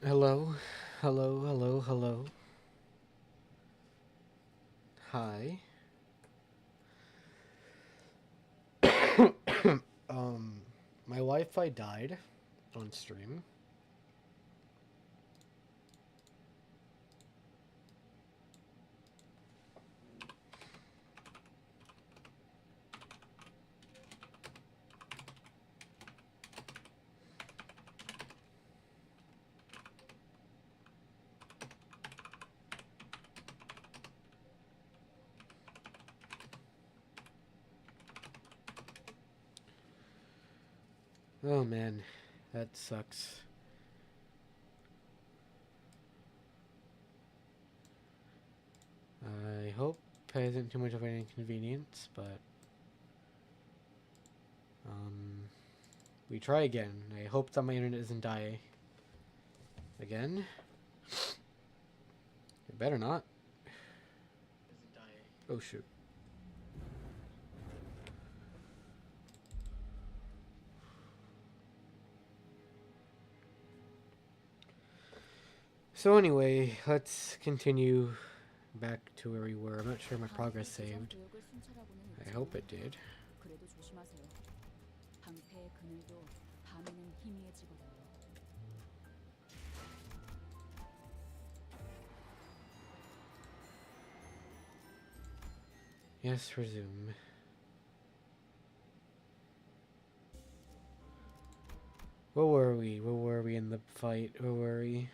Hello, hello, hello, hello. Hi. Um, my Wi-Fi died on stream. Oh man, that sucks. I hope it isn't too much of an inconvenience, but um, we try again. I hope that my internet doesn't die again. It better not. Oh shoot. So anyway, let's continue back to where we were. I'm not sure my progress saved. I hope it did. Yes, resume. Where were we? Where were we in the fight? Where were we?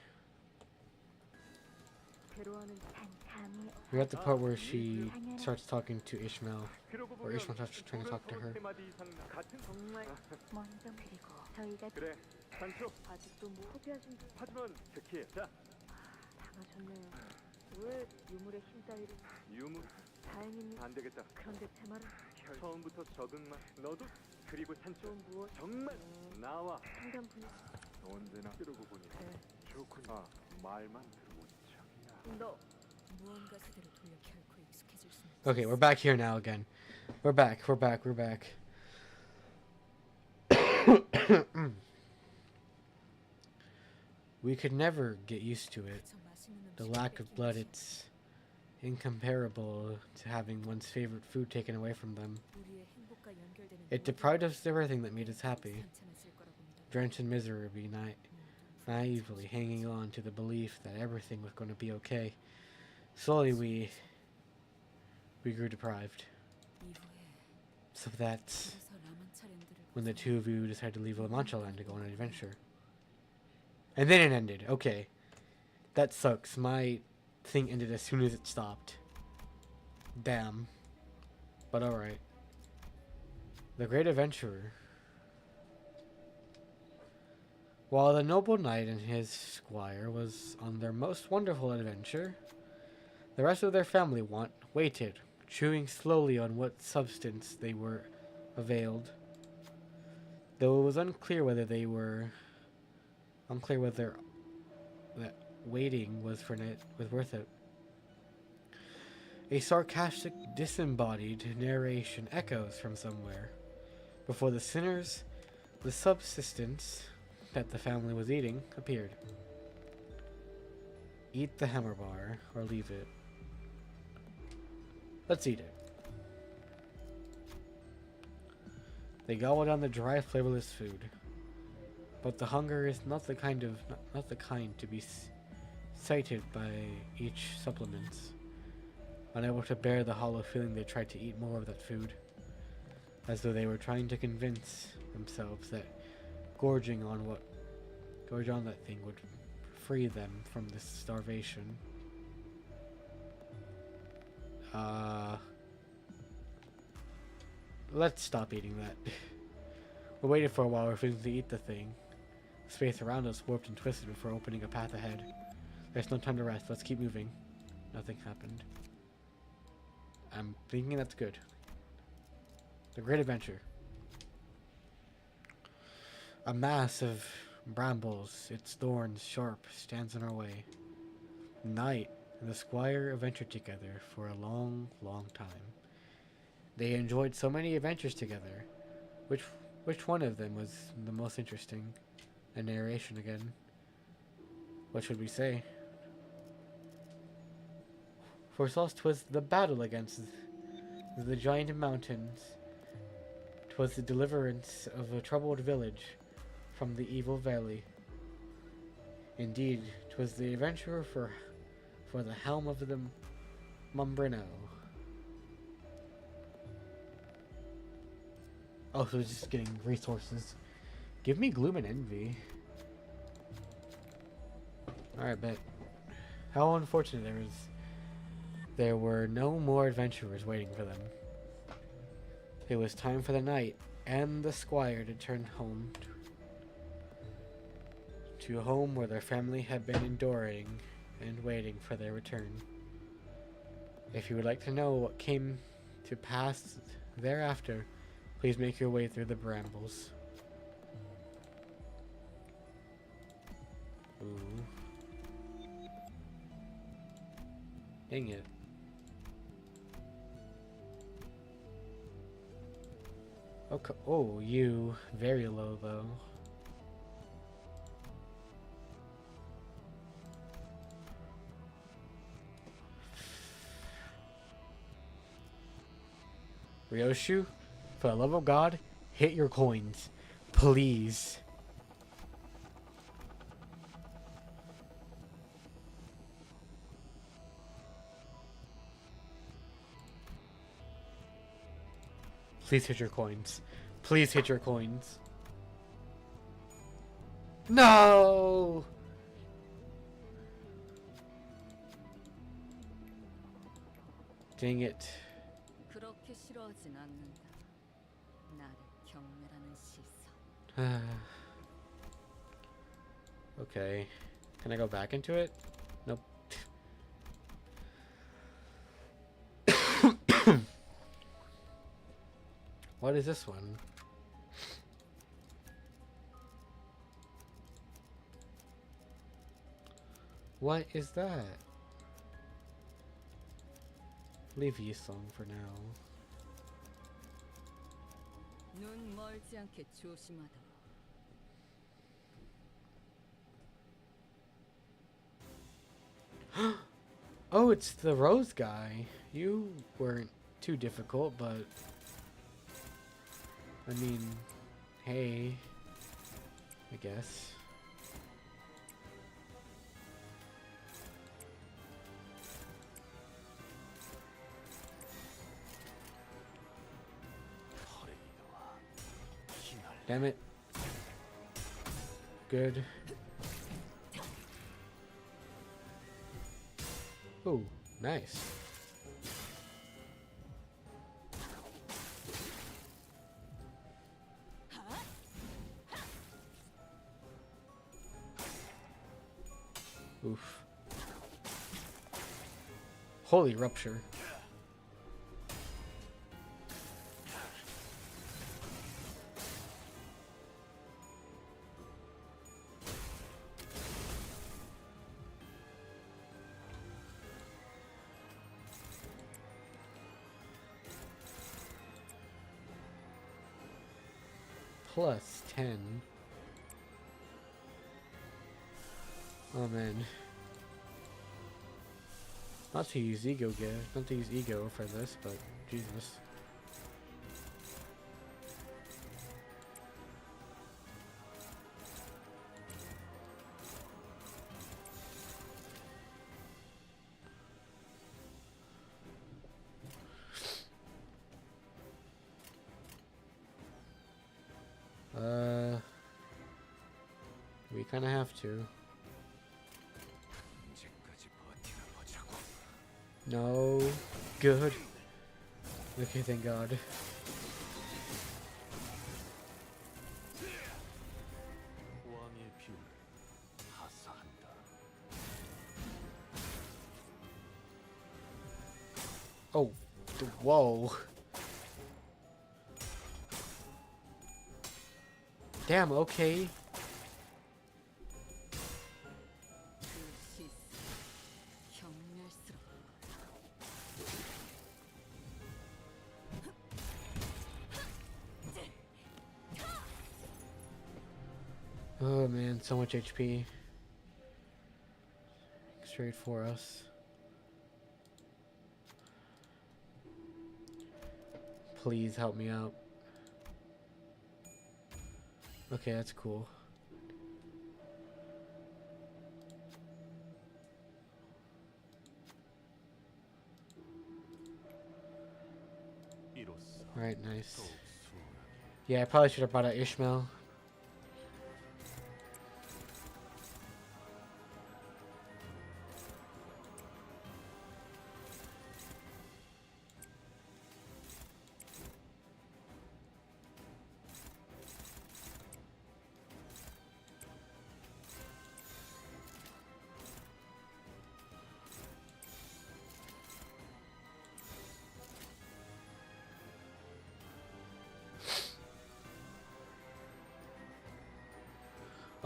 We're at the part where she starts talking to Ishmael, or Ishmael starts trying to talk to her. Okay, we're back here now again. We're back, we're back, we're back. We could never get used to it. The lack of blood, it's incomparable to having one's favorite food taken away from them. It deprived us of everything that made us happy. Drenched in misery, we naively hanging on to the belief that everything was going to be okay. Slowly, we grew deprived. So that's when the two of you decided to leave La Mancha Land to go on an adventure. And then it ended. Okay. That sucks. My thing ended as soon as it stopped. Damn. But alright. The Great Adventurer. While the noble knight and his squire was on their most wonderful adventure, the rest of their family waited, chewing slowly on what substance they were availed. Though it was unclear whether that waiting was worth it. A sarcastic, disembodied narration echoes from somewhere. Before the subsistence that the family was eating appeared. Eat the hammer bar, or leave it. Let's eat it. They gobble down the dry, flavorless food. But the hunger is not the kind to be cited by each supplements. Unable to bear the hollow feeling, they tried to eat more of that food, as though they were trying to convince themselves that gorging on that thing would free them from this starvation. Let's stop eating that. We waited for a while, refusing to eat the thing. The space around us warped and twisted before opening a path ahead. There's no time to rest. Let's keep moving. Nothing happened. I'm thinking that's good. The Great Adventure. A mass of brambles, its thorns sharp, stands in our way. Knight and the squire adventured together for a long, long time. They enjoyed so many adventures together. Which one of them was the most interesting? The narration again. What should we say? For us 'twas the battle against the giant mountains. 'Twas the deliverance of a troubled village from the evil valley. Indeed, 'twas the adventurer for the helm of the Mombrino. Oh, so just getting resources. Give me gloom and envy. Alright, bet. How unfortunate there were no more adventurers waiting for them. It was time for the knight and the squire to turn home to a home where their family had been enduring and waiting for their return. If you would like to know what came to pass thereafter, please make your way through the brambles. Ooh. Dang it. Okay. Oh, you. Very low, though. Ryoshu, for the love of God, hit your coins. Please. Please hit your coins. Please hit your coins. No! Dang it. Okay. Can I go back into it? Nope. What is this one? What is that? Leave Yi song for now. Oh, it's the rose guy. You weren't too difficult, but I mean, hey, I guess. Damn it. Good. Ooh, nice. Oof. Holy rupture. Plus 10. Oh man. Not to use ego not to use ego for this, but Jesus. We kind of have to. No. Good. Okay, thank God. Oh. Whoa. Damn, okay. Oh man, so much HP. straight for us. Please help me out. Okay, that's cool. Alright, nice. Yeah, I probably should have brought out Ishmael.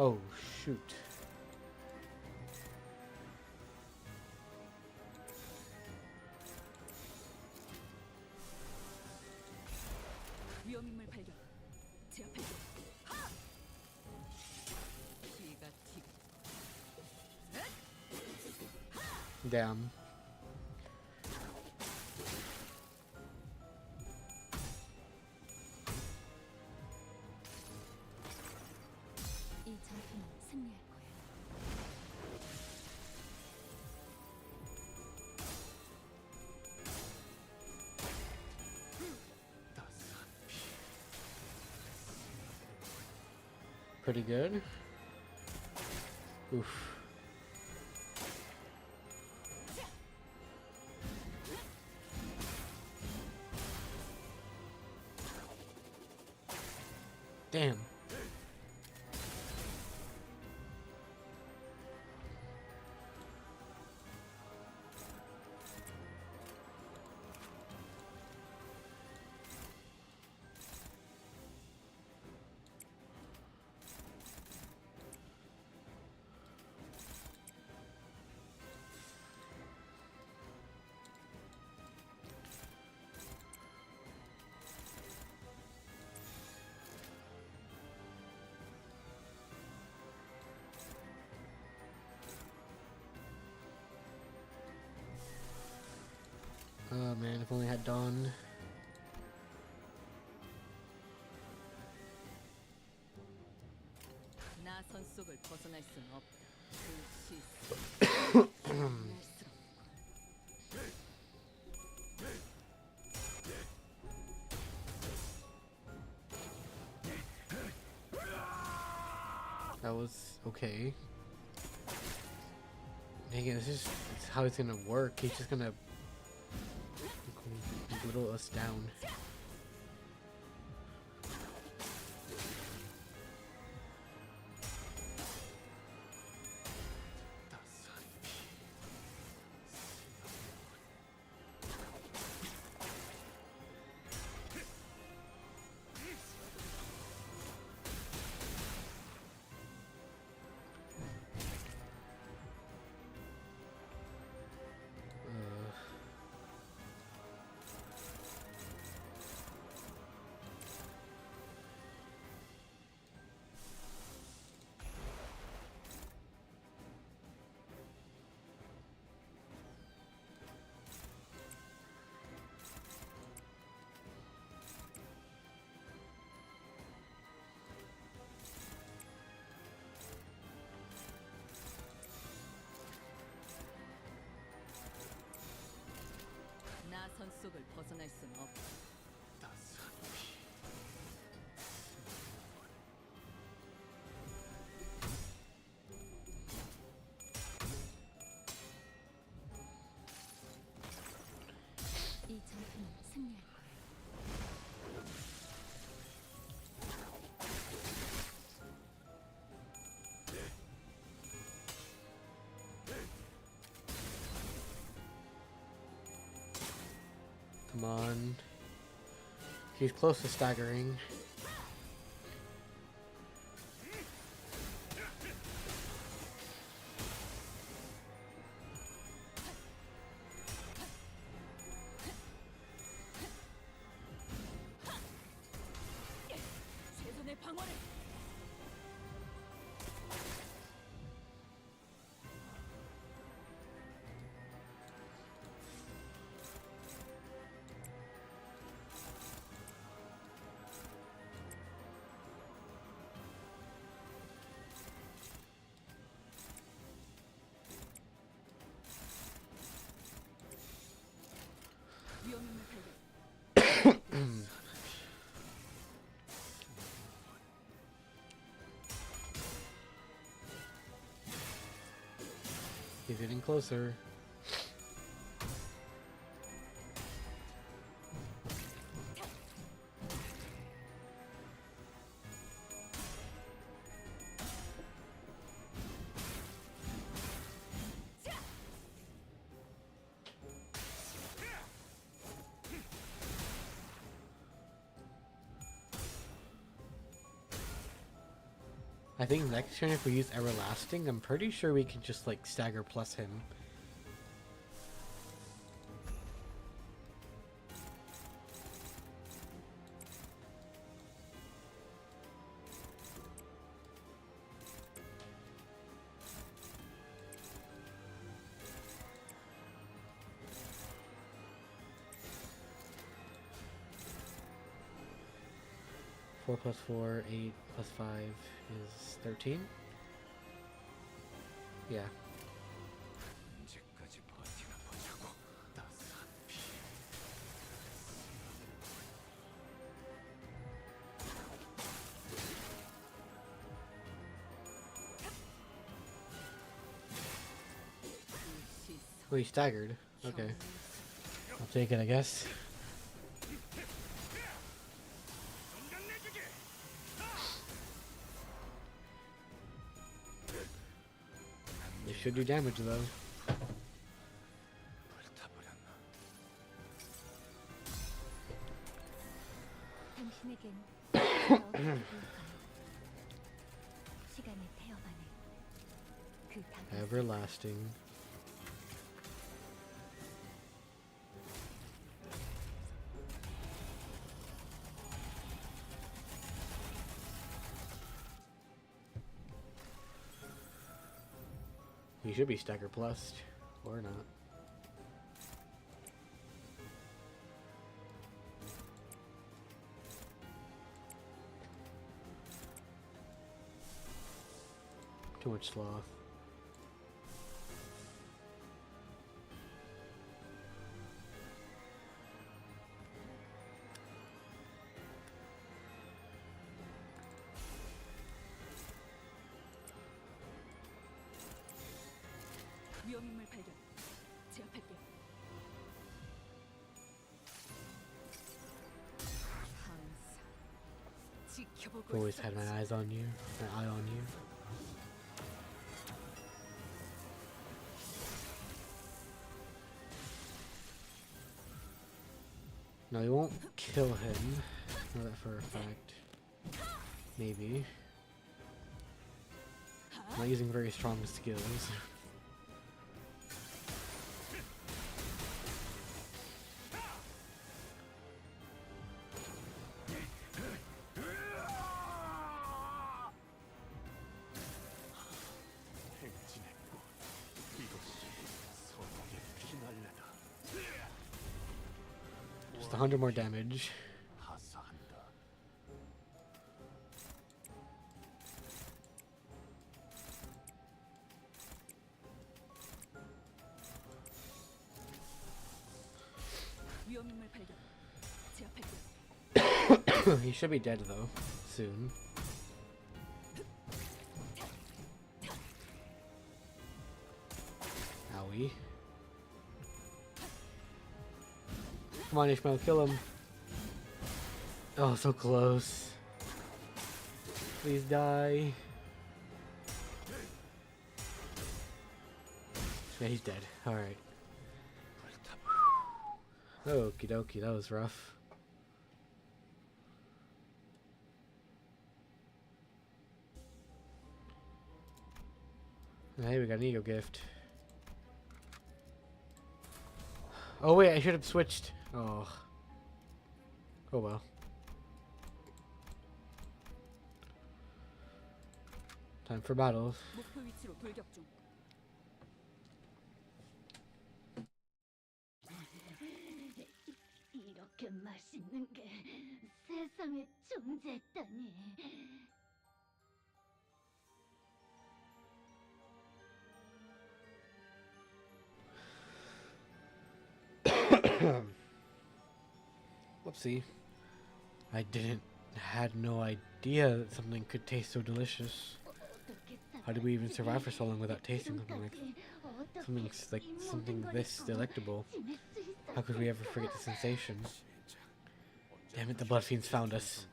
Oh, shoot. Damn. Pretty good. Oof. Damn. Oh man, if only I had Dawn. That was okay. Dang it, this is how it's gonna work. He's just gonna whittle us down. Come on. He's close to staggering. He's getting closer. I think next turn if we use Everlasting, I'm pretty sure we can just like stagger plus him. Four plus 4, 8 plus 5 is 13. Yeah. Oh, he staggered. Okay. I'll take it, I guess. They should do damage, though. Everlasting. He should be stagger plus, or not. Too much sloth. Always had my eyes on you. My eye on you. No, he won't kill him. Know that for a fact. Maybe. Not using very strong skills. Just 100 more damage. He should be dead though, soon. Owie. Come on, Ishmael, kill him. Oh, so close. Please die. Yeah, he's dead. Alright. Okie dokie, that was rough. Hey, we got an ego gift. Oh wait, I should have switched. Oh. Oh well. Time for battles. 이렇게 맛있는 게 세상에 존재했다니. Whoopsie. I had no idea that something could taste so delicious. How did we even survive for so long without tasting something like that? something this delectable. How could we ever forget the sensation? Damn it, the blood fiends found us.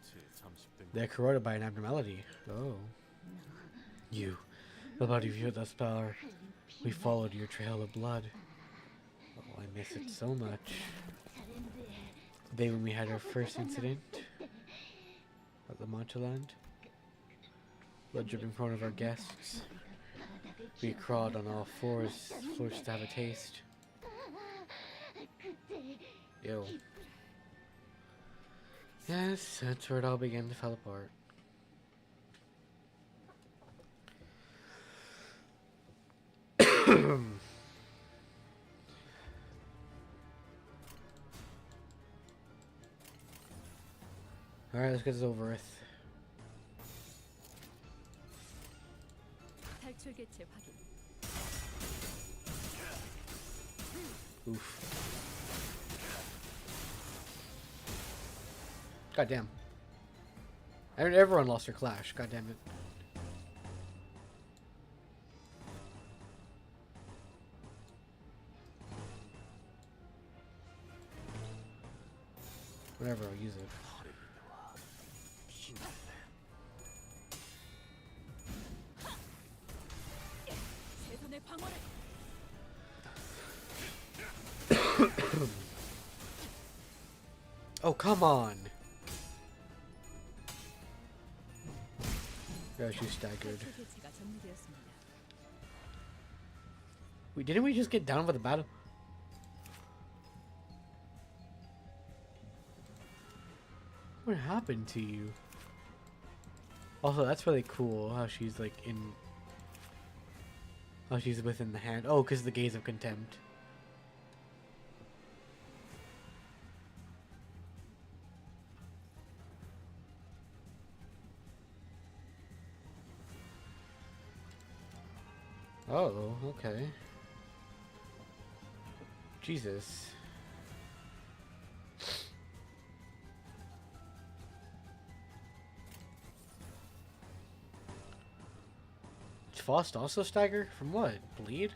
They're corroded by an abnormality. Oh. You. The body viewed us power. We followed your trail of blood. Oh, I miss it so much. The day when we had our first incident at the Montaland. Blood dripping in front of our guests. We crawled on all fours, forced to have a taste. Ew. Yes, that's where it all began to fall apart. Alright, let's get this over with. Oof. God damn. Everyone lost their clash. God damn it. Whatever, I'll use it. Oh, come on. Yeah, she's staggered. Wait, didn't we just get down with the battle? What happened to you? Also, that's really cool how she's like in... How she's within the hand. Oh, because the gaze of contempt. Oh, okay. Jesus. Did Faust also stagger? From what? Bleed?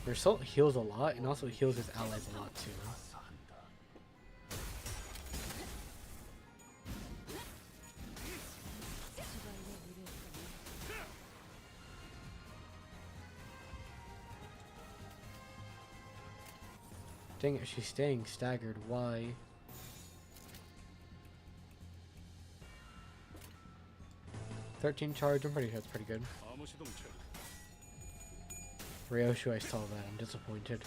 Her assault heals a lot, and also heals his allies a lot too. Dang it, she's staying staggered. Why? $13 charge, I'm pretty sure that's pretty good. Ryoshu, I saw that. I'm disappointed.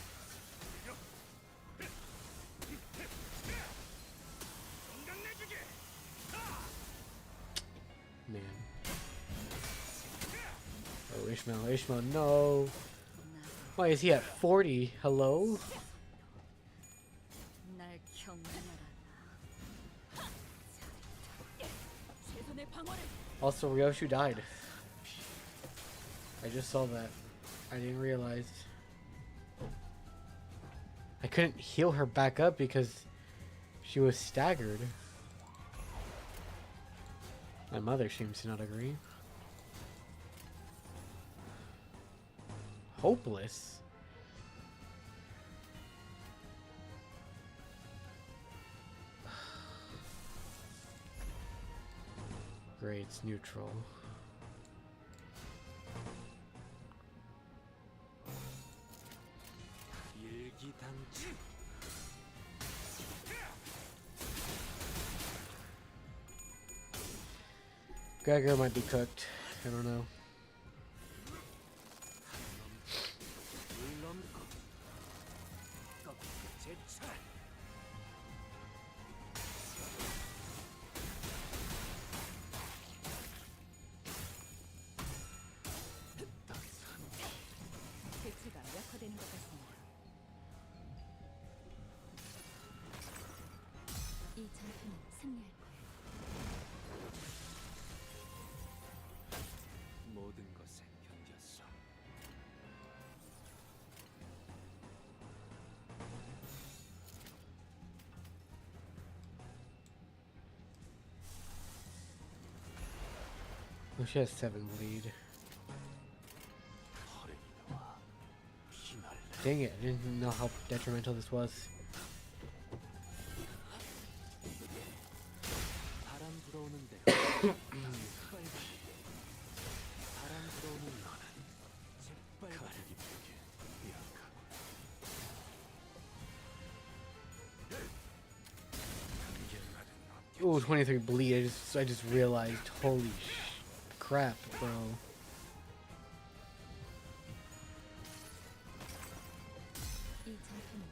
Man. Oh, Ishmael, no! Why is he at 40? Hello? Also, Ryoshu died. I just saw that. I didn't realize. I couldn't heal her back up because she was staggered. My mother seems to not agree. Hopeless? Great, it's neutral. Gregor might be cooked. I don't know. Oh, she has 7 bleed. Dang it, I didn't know how detrimental this was. Ooh, 23 bleed. I just realized. Holy crap, bro.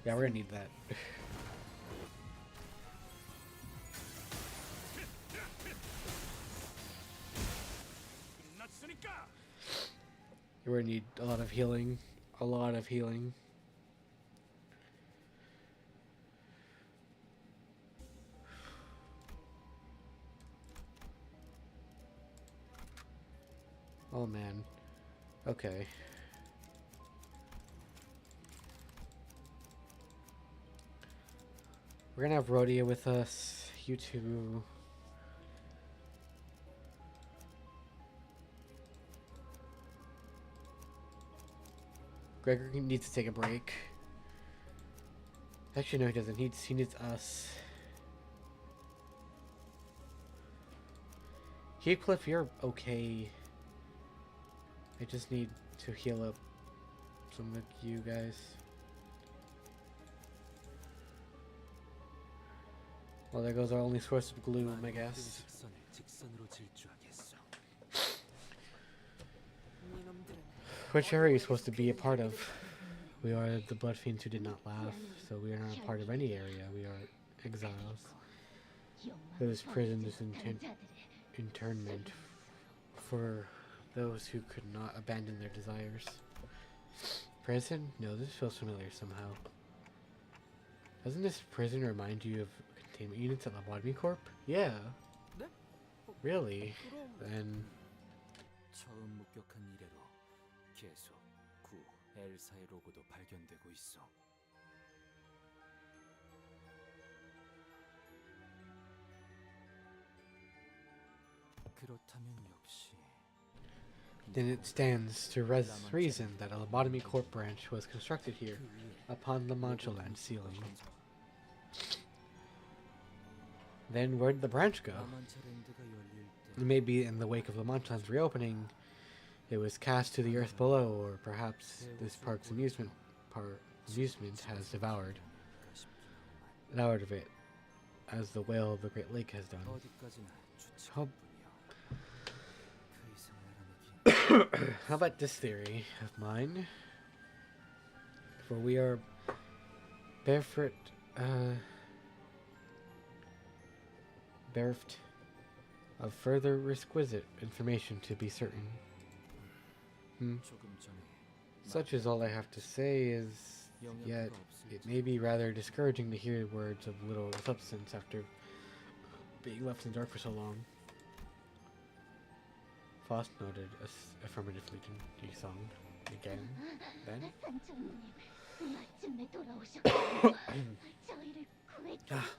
Yeah, we're gonna need that. We're gonna need a lot of healing. A lot of healing. Oh man. Okay. We're gonna have Rhodia with us. You two. Gregor needs to take a break. Actually, no, he doesn't. He needs us. Heathcliff, you're okay. I just need to heal up some of you guys. Well, there goes our only source of gloom, I guess. Which area are you supposed to be a part of? We are the Blood Fiends who did not laugh, so we are not a part of any area. We are exiles. This prison is internment for those who could not abandon their desires. Prison? No, this feels familiar somehow. Doesn't this prison remind you of containment units at Lobotomy Corp? Yeah. Really? Then... 처음 목격한 이래로 계속 구 엘사의 로고도 발견되고 있어. 그렇다면 역시 Then it stands to reason that a Lobotomy Corp branch was constructed here, upon the Mancholand ceiling. Then where did the branch go? Maybe in the wake of La Manchaland's reopening, it was cast to the earth below, or perhaps this park's amusement has devoured of it, as the whale of the Great Lake has done. How about this theory of mine? For we are bereft of further requisite information to be certain. Such is all I have to say is, yet it may be rather discouraging to hear words of little substance after being left in the dark for so long. Faust noted affirmatively to Yi-sung again, then.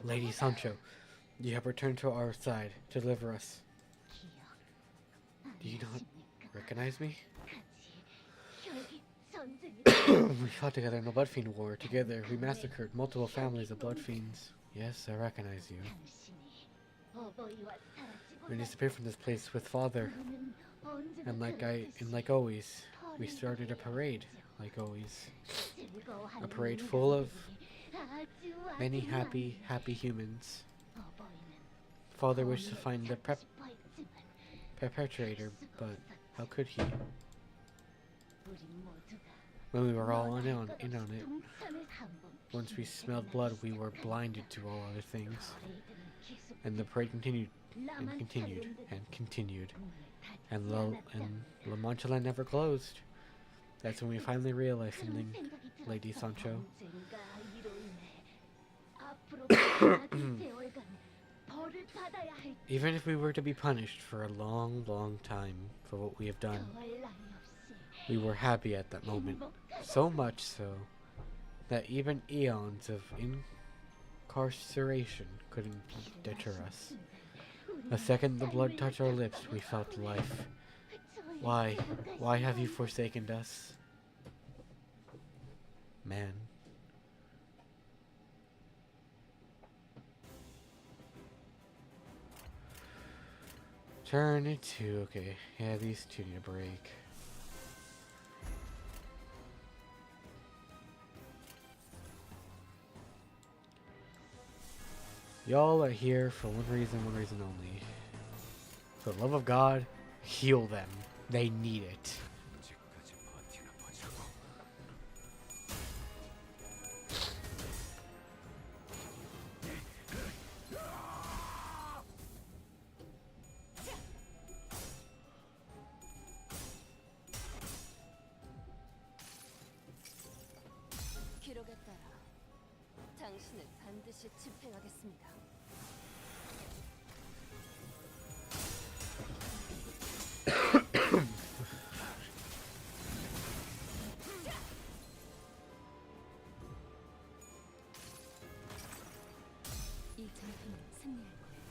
Lady Sancho, you have returned to our side to deliver us. Do you not recognize me? We fought together in the Blood Fiend War. Together, we massacred multiple families of Blood Fiends. Yes, I recognize you. We disappeared from this place with Father. And like always, we started a parade, like always. A parade full of many happy humans. Father wished to find the perpetrator, but how could he? When we were all in on it, once we smelled blood, we were blinded to all other things. And the parade continued, and continued, and continued. And La Manchaland never closed. That's when we finally realized something, Lady Sancho. Even if we were to be punished for a long, long time for what we have done, we were happy at that moment. So much so that even eons of incarceration couldn't deter us. The second the blood touched our lips, we felt life. Why? Why have you forsaken us? Man. Turn it to, okay. Yeah, these two need a break. Y'all are here for one reason only. For the love of God, heal them. They need it. 언제까지 버티나 보자고. 기록에 따라 당신을 반드시 집행하겠습니다. 이 전투는 승리할 거예요.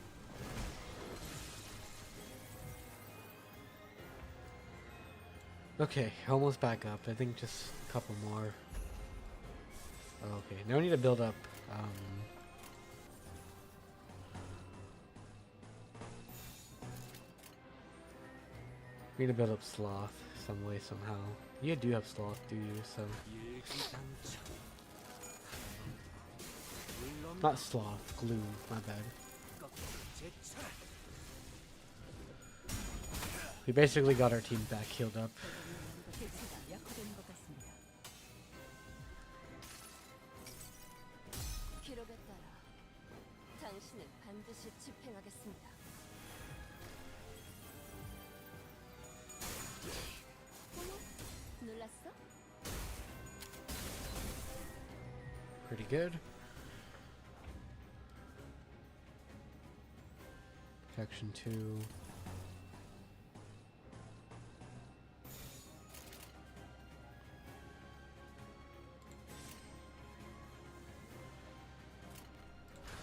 Okay, almost back up. I think just a couple more. Okay, now we need to build up. We need to build up sloth some way, somehow. You do have sloth, do you? So 일기장천. 물론 not sloth, glue. My bad. 제철. We basically got our team back healed up. 대체가 약화되는 것 같습니다. 기록에 따라 당신을 반드시 집행하겠습니다. 어머, 놀랐어? Pretty good. Protection 2.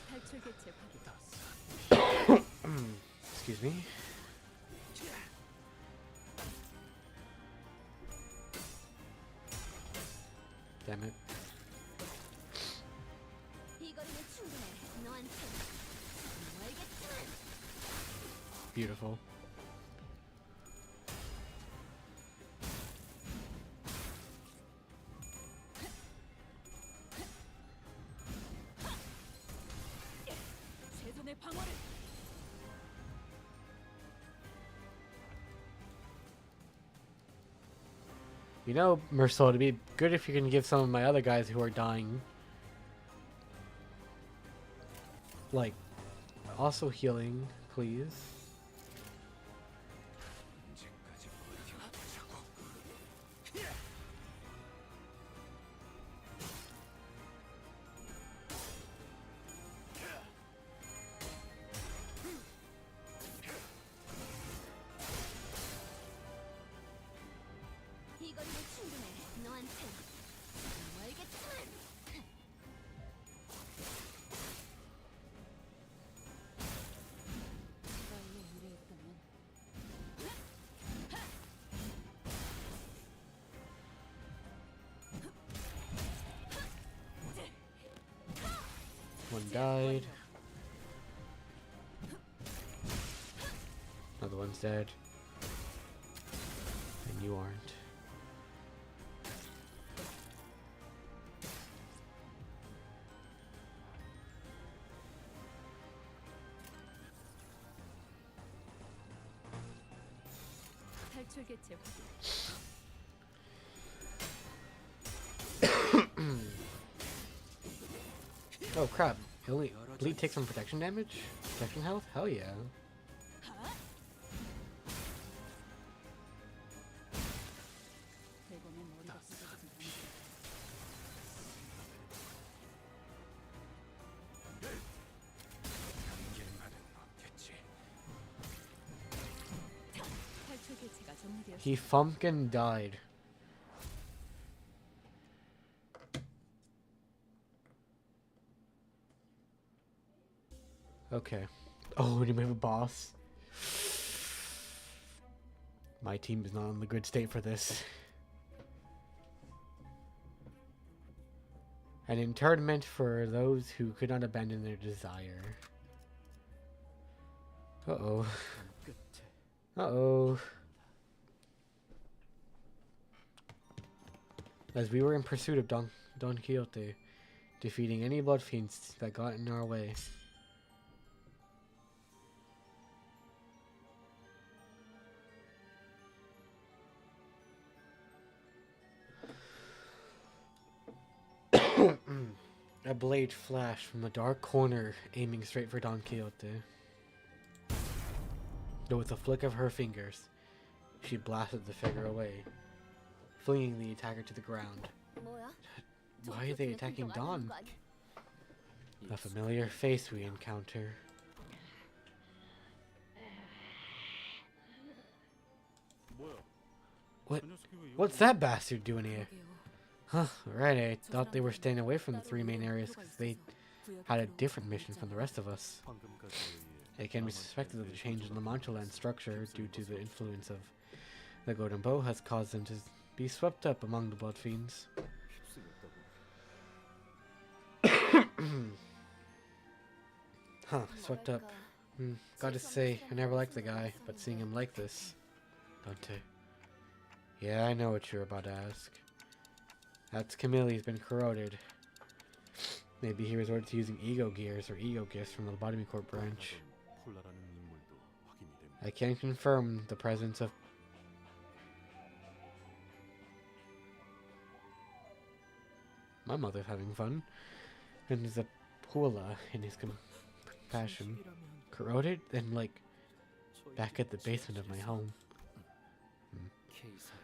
탈출 개체 확인. Excuse me. Damn it. 이 거리는 충분해. 너한테 알겠지만. Beautiful. 최선의 방어를. You know, Mercel, it'd be good if you can give some of my other guys who are dying, like, also healing, please. 언제까지 버티나 보자고. 이 거리는 충분해. 너한테 알겠지만. 이걸로 유래했다면 One died. Another one's dead. And you aren't. 탈출 개체 확인. Oh crap. Only bleed takes some protection damage? Protection health? Hell yeah. 대검의 머리가 찢어진 감정. 길만은 없겠지. 탈출 개체가 정리되었습니다. He fumpkin died. Okay. Oh, and we have a boss. My team is not in the good state for this. An internment for those who could not abandon their desire. Uh-oh. 끝에 Uh-oh. As we were in pursuit of Don Quixote, defeating any blood fiends that got in our way. A blade flashed from a dark corner, aiming straight for Don Quixote. Though with a flick of her fingers, she blasted the figure away, flinging the attacker to the ground. 뭐야? Why are they attacking Don? A Yes. familiar face we encounter. 뭐야? What? 저 녀석이 왜 What's 여기 that bastard doing here? 그러게요. Huh, right, I thought they were staying away from the three main areas because they had a different mission from the rest of us. 방금까지 It can be suspected that the change in the Mancholand structure due to the influence of the Golden Bow has caused them to be swept up among the Blood Fiends. 휩쓸렸다고? Huh, swept up. Gotta say, I never liked the guy, but seeing him like this... Dante. Yeah, I know what you're about to ask. That's Camille's been corroded. Maybe he resorted to using ego gears or ego gifts from the Lobotomy Corp branch. 폴라라는 인물도 확인이 됩니다. I can confirm the presence of... My mother's having fun. And there's a Pula in his compassion. Corroded? And like, back at the basement of my home.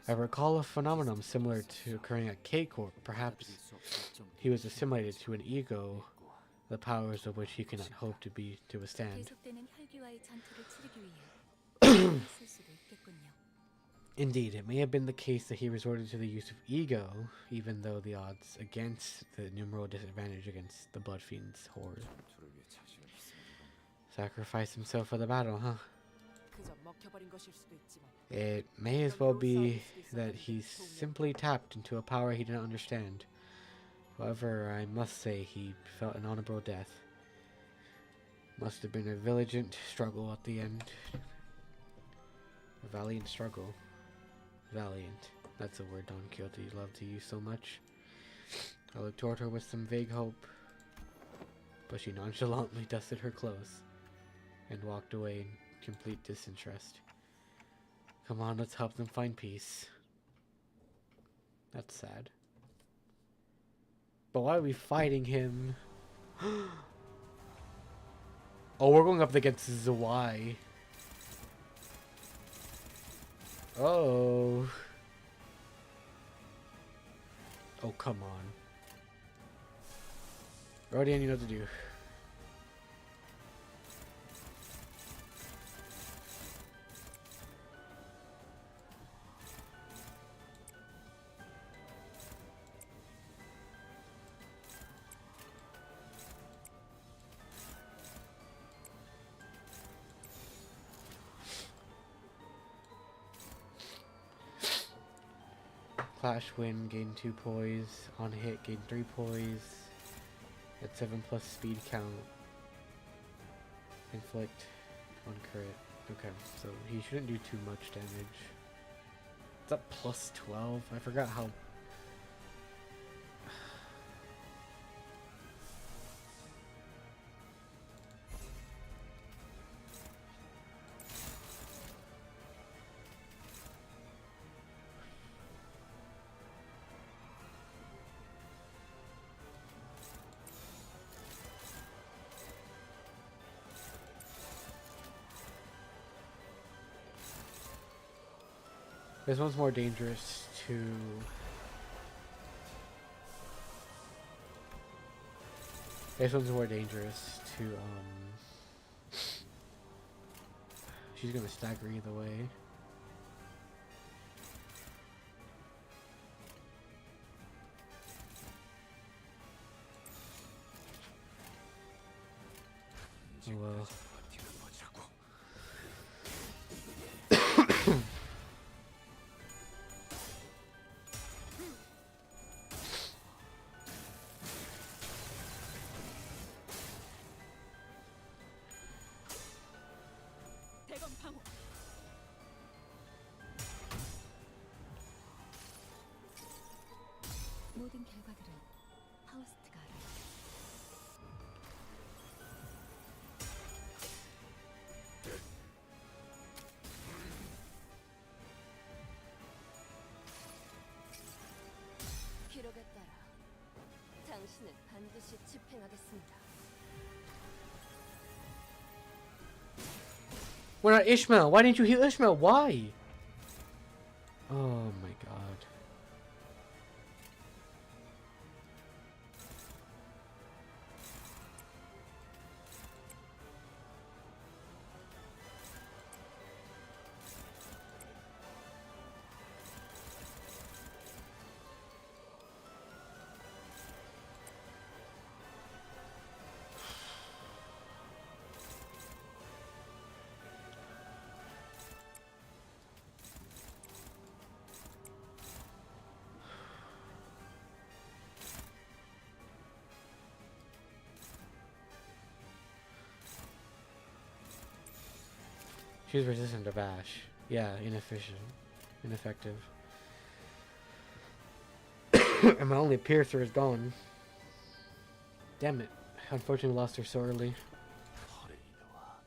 I recall a phenomenon similar to occurring at K-Corp. Perhaps he was assimilated to an ego, the powers of which he cannot hope to withstand. 계속되는 혈기와의 전투를 치르기 위해 했을 수도 있겠군요. Indeed, it may have been the case that he resorted to the use of ego, even though the odds against the numeral disadvantage against the Blood Fiend's horde. 전투를 위해 자신을 희생하는 Sacrifice himself for the battle, huh? 그저 먹혀버린 것일 수도 있지만 It may as well be that he simply tapped into a power he did not understand. However, I must say he felt an honorable death. Must have been a valiant struggle at the end. A valiant struggle. Valiant. That's a word Don Quixote loved to use so much. I looked toward her with some vague hope, but she nonchalantly dusted her clothes and walked away in complete disinterest. Come on, let's help them find peace. That's sad. But why are we fighting him? Oh, we're going up against Zawai. Oh. Oh, come on. Rodian, you know what to do. Clash win, gain 2 poise. On hit, gain 3 poise. At 7 plus speed count. Inflict 1 crit. Okay, so he shouldn't do too much damage. Is that plus 12? I forgot how... This one's more dangerous to... This one's more dangerous to, She's gonna stagger either way. Oh well. 버티는 거자고. 모든 결과들은 파우스트가 알아요. 기록에 따라 당신을 반드시 집행하겠습니다. We're not Ishmael. Why didn't you heal Ishmael? Why? Oh my god. She's resistant to bash. Yeah, inefficient. Ineffective. And my only piercer is gone. Damn it. Unfortunately lost her so early. 퍼레이드와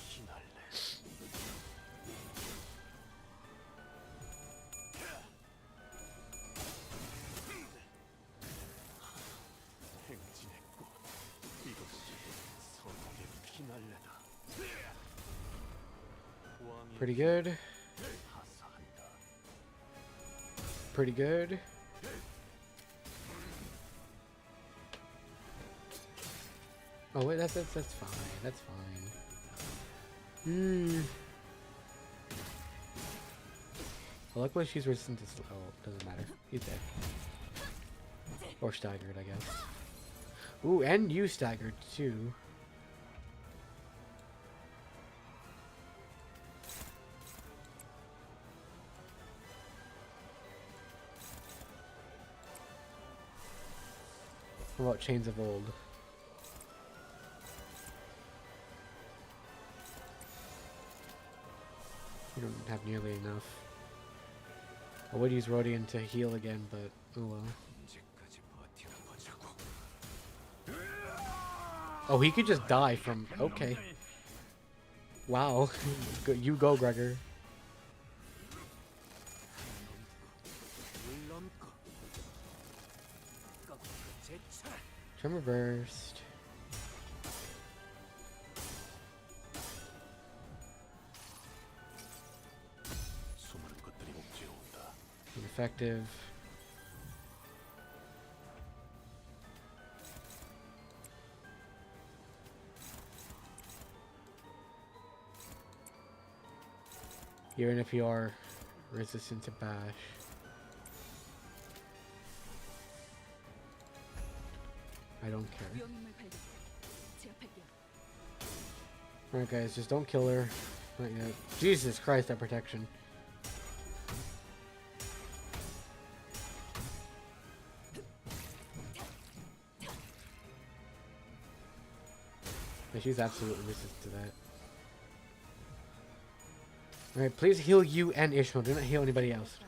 피날레. 행진의 꽃. 이것이 선악의 피날레다. 왕이 Pretty good. 하사한다. Pretty good. Oh wait, that's fine. That's fine. Luckily she's resistant to slow. Doesn't matter. He's dead. Or staggered, I guess. Ooh, and you staggered too. What about Chains of Old? You don't have nearly enough. I would use Rodian to heal again, but oh well. 언제까지 버티는 거냐고. Oh, he could just die from... Okay. Wow. You go, Gregor. Tremor Burst. 수많은 것들이 옥죄어 온다. Ineffective. Even if you are resistant to bash. I don't care. 위험인물 발견. 제압할게요. Alright guys, just don't kill her. Not yet. Jesus Christ, that protection. Yeah, she's absolutely resistant to that. Alright, please heal you and Ishmael. Do not heal anybody else.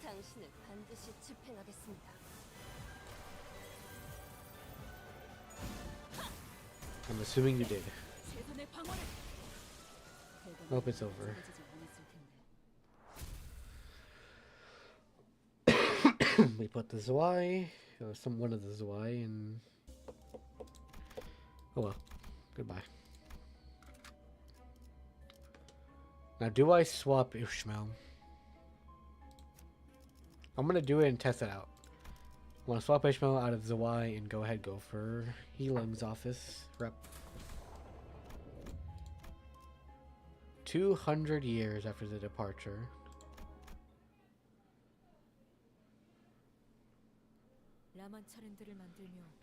당신을 반드시 집행하겠습니다. I'm assuming you did. 최선의 방어를. Hope it's over. We put the Zwei, or one of the Zwei, and oh well, goodbye. Now, do I swap Ishmael? I'm gonna do it and test it out. I want to swap Ishmael out of Zwei and go for Healing's office rep. 200 years after the departure.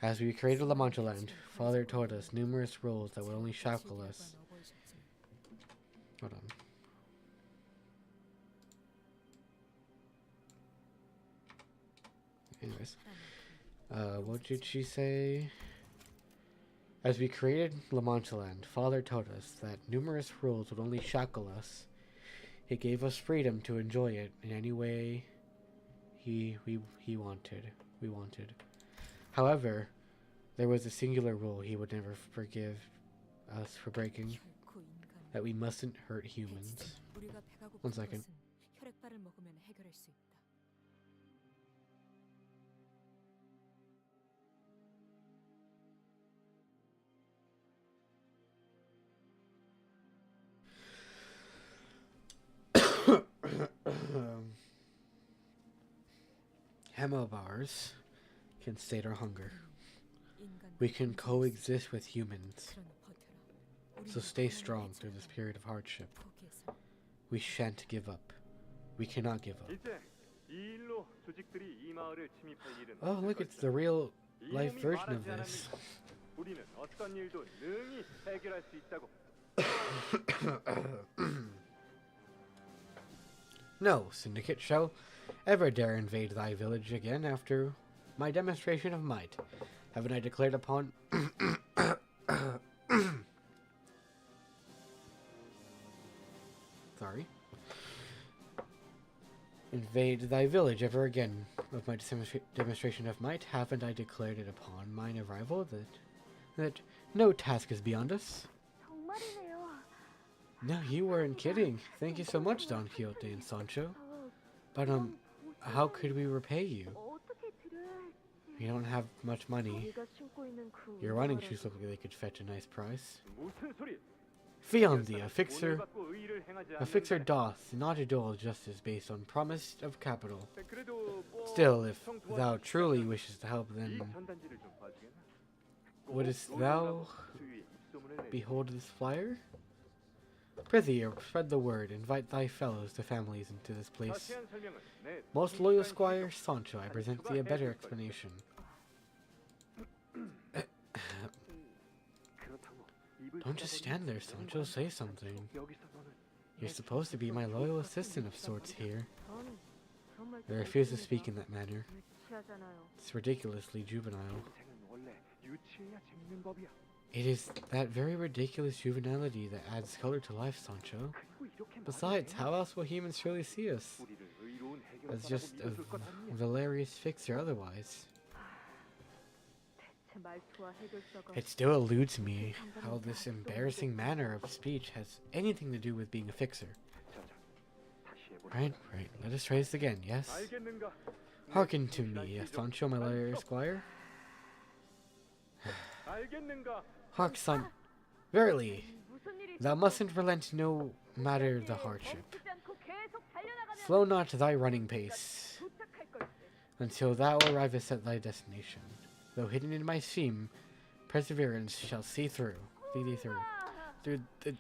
As we created La Mancha Land, Father taught us numerous rules that would only shackle us. Hold on. Anyways. What did she say? As we created La Mancha Land, Father taught us that numerous rules would only shackle us. He gave us freedom to enjoy it in any way he wanted. We wanted. However, there was a singular rule he would never forgive us for breaking, 결코 인간은 that we mustn't hurt humans. 대지처럼 우리가 배가 고픈 One second. 것은 혈액발을 먹으면 해결할 수 있다. Hamobars can sate our hunger. 인간과 We can 인간은 coexist with humans, 그러나 버텨라. so 우리는 stay 하나님의 strong through this 자녀다. period of hardship. 포기해서 We shan't give up. We cannot give up. 이제 이 일로 조직들이 이 마을을 침입할 일은 Oh, 없을 look, it's 것이다. the real 이 life 몸이 version of 말하지 this. 않았는가? 우리는 어떤 일도 능히 해결할 수 있다고. No, Syndicate shall ever dare invade thy village again after my demonstration of might. Haven't I declared upon... Sorry. Invade thy village ever again of my demonstration of might. Haven't I declared it upon mine arrival that no task is beyond us? 정말이네요. No, you weren't kidding. Thank you so much, Don Quixote and Sancho. But, how could we repay you? 어떻게 드려야 할지. We don't have much money. 네가 신고 있는 그 Your running 운동화를 shoes look like they could fetch a nice price. 무슨 소리? Fiondy, a 돈을 fixer 받고 의의를 행하지 않는데. doth not adole justice based on promise of capital. 그래도 뭐 Still, if 청 thou 도와줄 truly 수 wishes to help, 있다면 이 then 편단지를 좀 봐주겠나? wouldst 꼭 thou 노력하고 주위에 입소문을 내. behold this flyer? Prithee, spread the word, invite thy fellows to families into this place. 자세한 설명은 내 Most loyal squire Sancho, I present thee a better explanation. 그렇다고 입을 Don't just stand there, Sancho, say something. 여기서 너는 You're supposed to be my loyal assistant of sorts here. 전 정말 I refuse to speak in that manner. 유치하잖아요. It's ridiculously juvenile. 인생은 원래 유치해야 재밌는 법이야. It is that very ridiculous juvenility that adds color to life, Sancho. 그리고 이렇게 Besides, 말해. how else will humans truly see us? 우리를 의로운 As 해결사라고 just a 믿어줄 것 아니냐? valerious fixer otherwise. 대체 말투와 해결사가 It still eludes me how this embarrassing manner of speech has anything to do with being a fixer. 자, 다시 해보자. Right, let us try this again, yes? 알겠는가? Hearken to me, Sancho, my lawyer squire. 알겠는가? Hark, son. Verily, 무슨 일이 thou mustn't relent no matter the hardship. 멈추지 않고 계속 달려나가면 Slow not thy running pace 도착할 걸세. until thou arrivest at thy destination. Though hidden in my seam, perseverance shall see thee through. Through the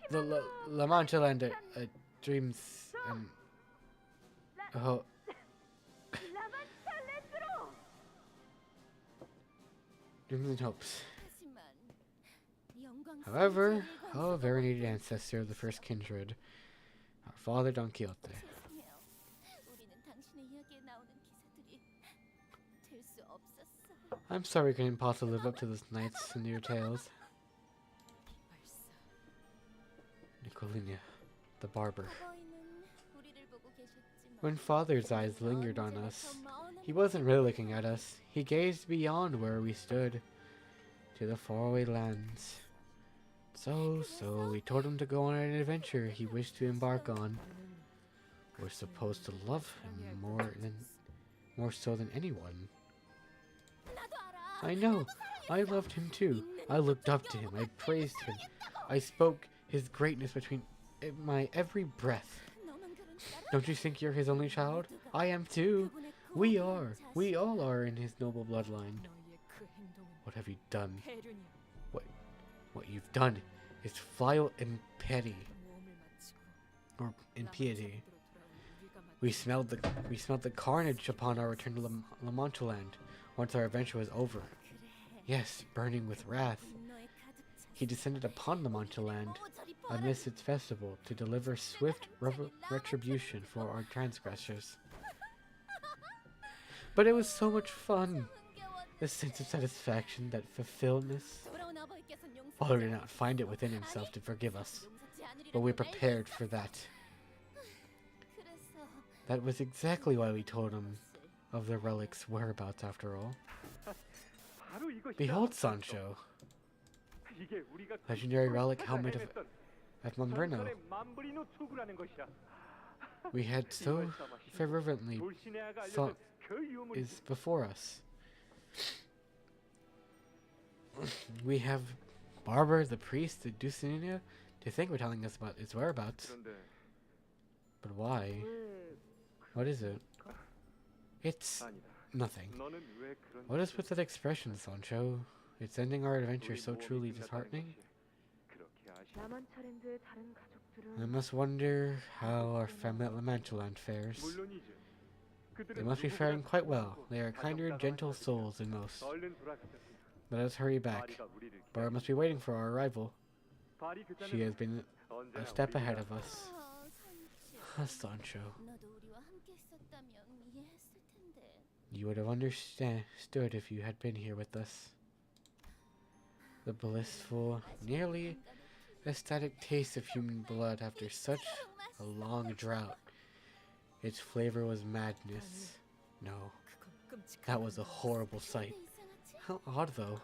La Mancha land, dreams and 라마찰렌드로. dreams and hopes. 하지만 영광스러운 However, 자리에 oh, very needed ancestor of the first kindred, our father Don Quixote. 죄송해요. 우리는 당신의 이야기에 나오는 기사들이 될 수 없었어요. I'm sorry we couldn't possibly live up to those knights in your tales. Nicolina, the barber. 아버지는 우리를 보고 계셨지만 When father's eyes lingered on us, he wasn't really looking at us. He gazed beyond where we stood, to the faraway lands. So we told him to go on an adventure he wished to embark on. We're supposed to love him more so than anyone. I know. I loved him too. I looked up to him. I praised him. I spoke his greatness between my every breath. Don't you think you're his only child? I am too. We are. We all are in his noble bloodline. 너희의 그 행동은 What have you done? 폐륜이야. What you've done is vile and petty, 모험을 마치고 or impiety. 남은 정도로 돌아온 우리가 We smelled the carnage upon our return to La Mancha land, once our adventure was over. Yes, burning with wrath, he descended upon La Mancha land amidst its festival to deliver swift retribution for our transgressors. But it was so much fun. The sense of satisfaction that fulfilled us. Father did not find it within himself to forgive us, but we prepared for that. That was exactly why we told him of the relic's whereabouts after all. 바로 이것이다. Behold, Sancho, 이게 우리가 legendary relic 찾아 helmet 헤맸던 of Mambrino. 전설의 만브리노 투구라는 것이야. We had so fervently 돌시네아가 thought 알려준 그 유물이 is before us. We have Barber, the priest, the Dulcinea, to think we're telling us about its whereabouts. 그런데 But why? 왜 What is it? It's 아니다. nothing. 너는 왜 그런 What is with that expression, Sancho? It's ending our adventure so truly disheartening. 그렇게 아쉬. 라만차랜드의 다른 가족들은 I must wonder how our family at Lamanchaland fares. 물론이죠. They must be faring quite well. They are kinder and gentle souls than most. 얼른 돌아가자. Let us hurry back. 바리가 우리를 Bar must be waiting for our arrival. 바리 She has 그자는 been 언제나 a step 우리를 ahead of us. 아, Sancho, 너도 우리와 함께 했었다면 이해했을 텐데. you would have understood if you had been here with us. The blissful, nearly ecstatic taste of human blood after such a long drought. Its flavor was madness. No, 그건 끔찍한 that was a horrible sight. How odd, though,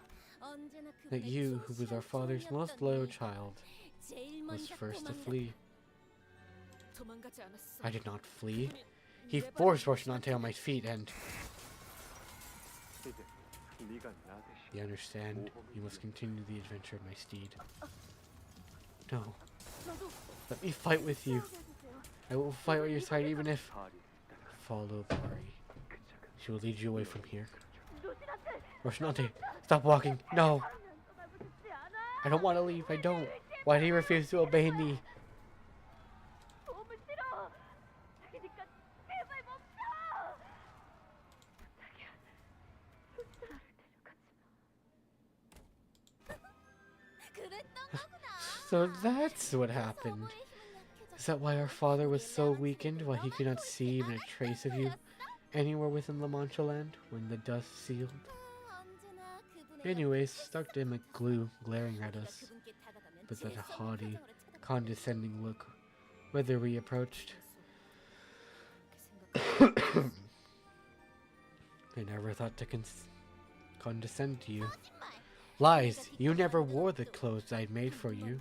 that you, who was our father's most loyal child, was first to flee. 도망가지 않았어. I did not flee. He forced Rocinante on my feet, and 이제 네가 나 대신 you understand, you must continue the adventure of my steed. No, let me fight with you. I will fight by your side even if... 바리 Follow Bari. 그자가 She will lead you away from here. Rocinante, stop walking. No, I don't want to leave. I don't. Why do you refuse to obey me? 도움을 싫어. 그러니까 제발 멈춰. 부탁이야. 나를 데려가지 마. 그랬던 거구나. So that's what happened. Is that why our father was so weakened, why he could not see even a trace of you anywhere within La Mancha land when the dust sealed? Anyways, stuck to him like glue, glaring at us, but that haughty, condescending look, whether we approached. I never thought to condescend to you. Lies! You never wore the clothes I'd made for you.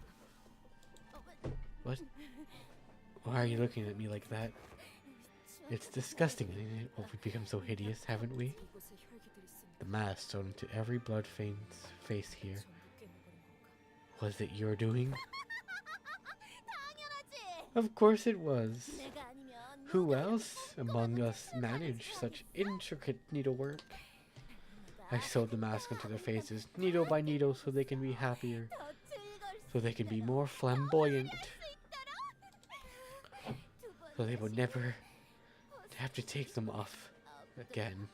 What? Why are you looking at me like that? It's disgusting, isn't it? Oh, we've become so hideous, haven't we? 이곳에 혈기들이 있습니다. The mask sewn into every blood-stained face here. 좀 깨물어버린 건가? Was it your doing? 당연하지. Of course it was. 내가 아니면 Who else among us managed such intricate needlework? I sewed the mask onto their faces, needle by needle, so they can be happier, 더 즐거울 so they can be more flamboyant, 수 있도록. so they would never have to take them off again.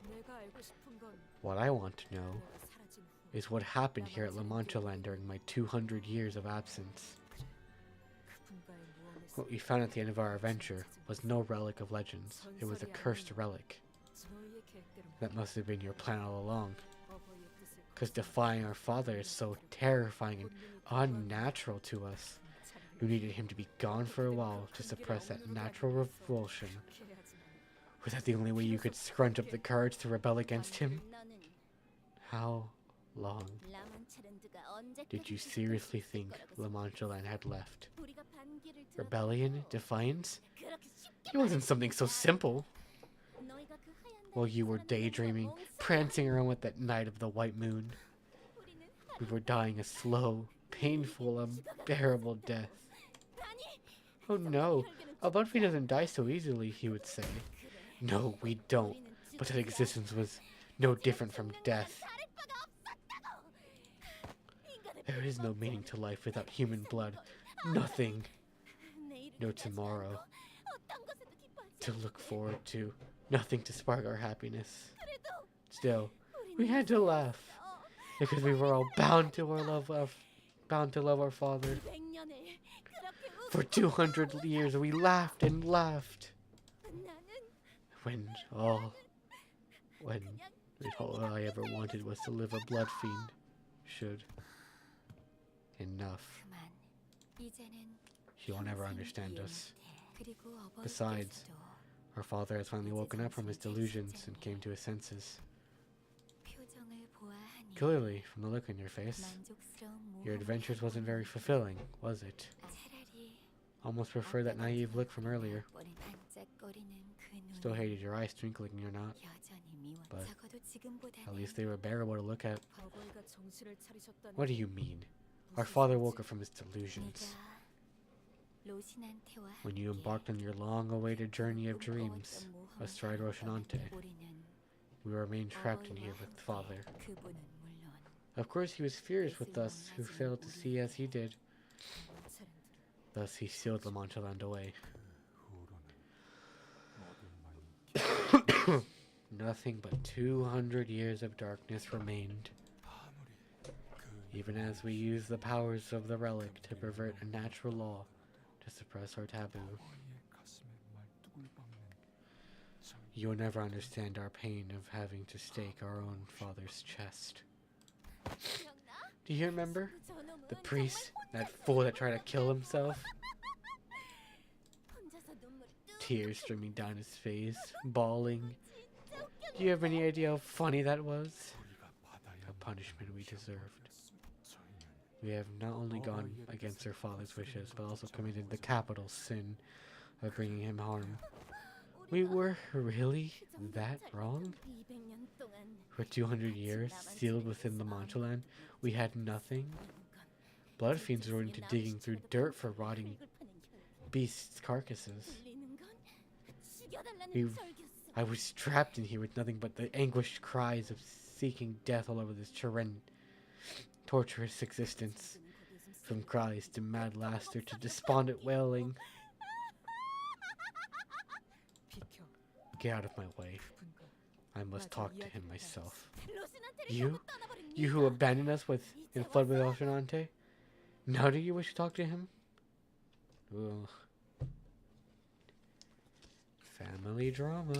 내가 알고 싶은 건 What I want to know 내가 사라진 후 is what happened here at La Mancha Land during my 200 years of absence. 그 분가에 무언을 What we found at the end of our adventure was no relic of legends. It was a cursed relic. 저희의 계획대로 That must have been your plan all along. 어버이의 뜻을 Because defying our father is so terrifying and unnatural to us. We needed him to be gone for a while to suppress that natural revulsion. Was that the only way you could scrunch up the courage to rebel against him? 너는 How long 라만차랜드가 언제까지 did you 지속될 수 seriously 있을 think 거라고 La Mancha Land had left? 우리가 반기를 들어도 Rebellion? Defiance? 그렇게 쉽게 It wasn't something so simple. 너희가 그 하얀 While you were daydreaming, prancing around with that night of the white moon, 우리는 we were dying a slow, painful, unbearable death. Oh no, a Buffy doesn't die so easily, he would say. No, we don't. But that existence was no different from death. There is no meaning to life without human blood. Nothing. No tomorrow to look forward to. Nothing to spark our happiness. Still, we had to laugh because we were all bound to love our father. For 200 years, we laughed and laughed. When all I ever wanted was to live a blood fiend should. Enough. 그만. 이제는 She will never understand us. 그리고 Besides, Our father has finally woken up from his delusions and came to his senses. 표정을 보아하니 Clearly, from the look on your face, 만족스러운 your 모험을 adventures wasn't very 하고 fulfilling, was it? 차라리 Almost prefer that naive look from earlier. 반짝거리는 그 Still 눈이 hated your eyes twinkling or not. 여전히 But 미워. 적어도 지금보다는 At least they were bearable to look at. 아버지가 정신을 차리셨다니. What do you mean? Our father woke up from his delusions. 네가 로신한테와 When you 함께 embarked on your long-awaited journey of 꿈꿔왔던 dreams, 모험을 astride 하러 Rocinante, 떠났던 우리는 we remained trapped in 어머니와 here with 함께 father. 그분은 물론 Of course, he was furious with us, who failed to see as he did. 몬체랜드. Thus, he sealed the Monteland away. 후로는 어둠만이 Nothing but 200 years of darkness remained, 아무리 그 even as we used the powers of the relic to pervert a natural law to suppress our taboo. 어머니의 가슴에 말뚝을 박는 정 You'll never understand our pain of having to stake our own father's chest. 기억나? Do you remember? 저놈은 The priest, that fool that tried to kill himself? 혼자서 눈물이 뚝 Tears streaming down his face, bawling. Do you have any idea how funny that was? 우리가 받아야 A punishment we deserved. 저희는 We have not only gone against our father's wishes, but also committed the capital sin of bringing him harm. We were really that wrong? 200년 동안 For 200 years, sealed within the Monteland, we had nothing? Blood fiends were into digging through dirt for rotting beasts' carcasses. 들리는 건 죽여달라는 We- 절규였어. I was trapped in here with nothing but the anguished cries of seeking death all over this torturous existence. From cries to mad laughter to despondent wailing. 비켜. Get out of my way. 그분과 I must talk to him myself. 로스난테를 You? 보고 떠나버린 You who abandoned us in flood with Rocinante? Now do you wish to talk to him? Ugh. Family drama.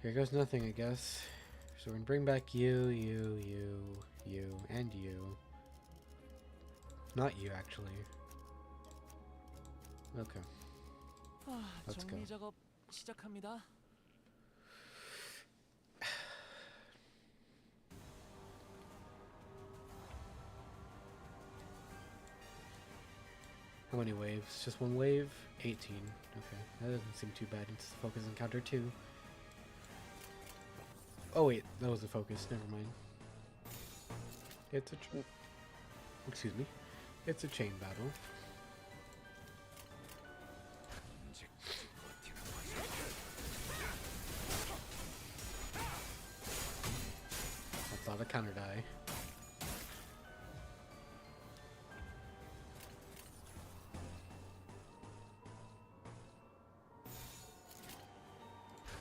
Here goes nothing, I guess. So we're gonna bring back you, and you. Not you, actually. Okay. Let's go. 정리 작업 시작합니다. How many waves? Just one wave? 18. Okay, that doesn't seem too bad. It's focus encounter 2. Oh wait, that was the focus. Never mind. It's a excuse me. It's a chain battle. 언제까지 버티나 보자. That's not a counter die.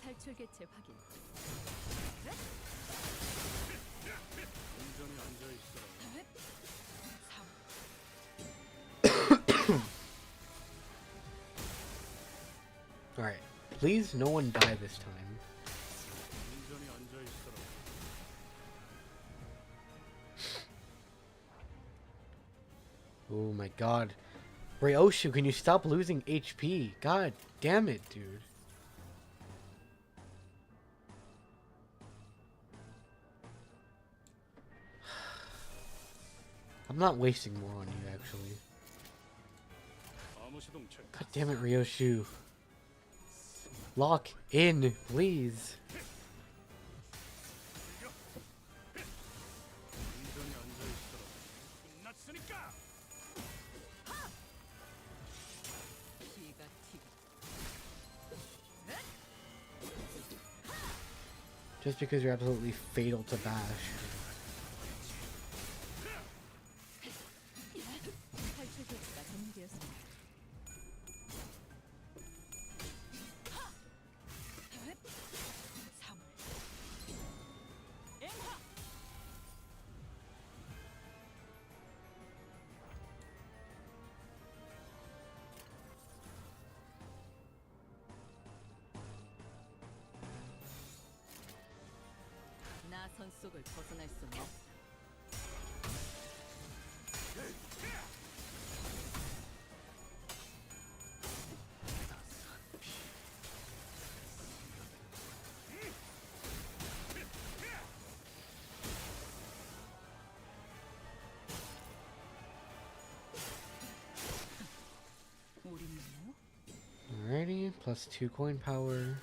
탈출 개체 확인. 온전히 앉아 있어라. Alright. Please, no one die this time. 온전히 앉아 있어라. Oh my god. Ryoshu, can you stop losing HP? God damn it, dude. I'm not wasting more on you, actually. 암호 시동 체크. God damn it, Ryoshu. Lock in, please. 온전히 앉아 있어라. 끝났으니까. 기가 튀고. Just because you're absolutely fatal to bash. 탈출 개체가 정리되었습니다. 사물. 엠하. 숲속을 벗어날 수 없다. 우리는 뭐? Alrighty, plus 2 coin power.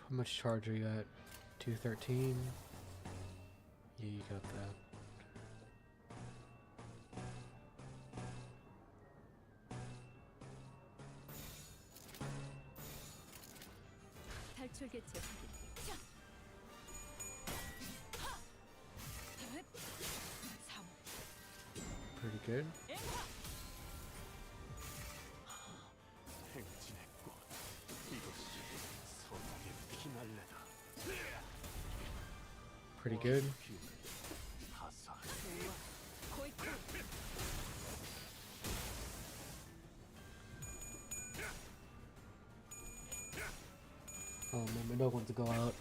How much charge are you at? 213. Yeah, you got that. 탈출 개체 확인. Pretty good. 행진했고 이것이 선악의 피날레다. Pretty good. 하사 Oh, my dog wants to go out.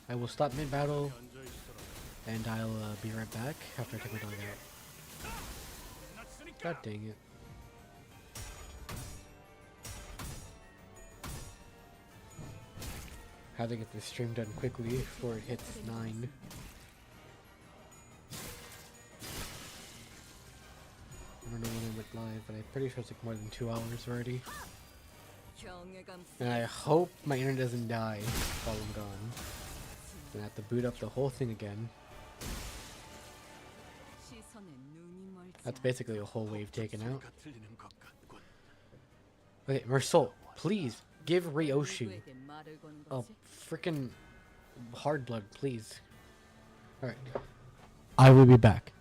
I will stop mid battle 앉아 있어라. and I'll be right back after I take my dog out. 끝났으니까. God dang it. How to get this stream done quickly before it hits 9. I don't know when I went live, but I'm pretty sure it's like more than 2 hours already. 경외감 And I hope my internet doesn't die while I'm gone. Then I have to boot up the whole thing again. 시선에 눈이 멀지 That's 않아. basically a whole wave taken out. 소리가 들리는 것 같군. Okay, Mersol, please give Ryoshu 누구에게 말을 거는 a 거지? freaking hard blood, please. Alright. I will be back.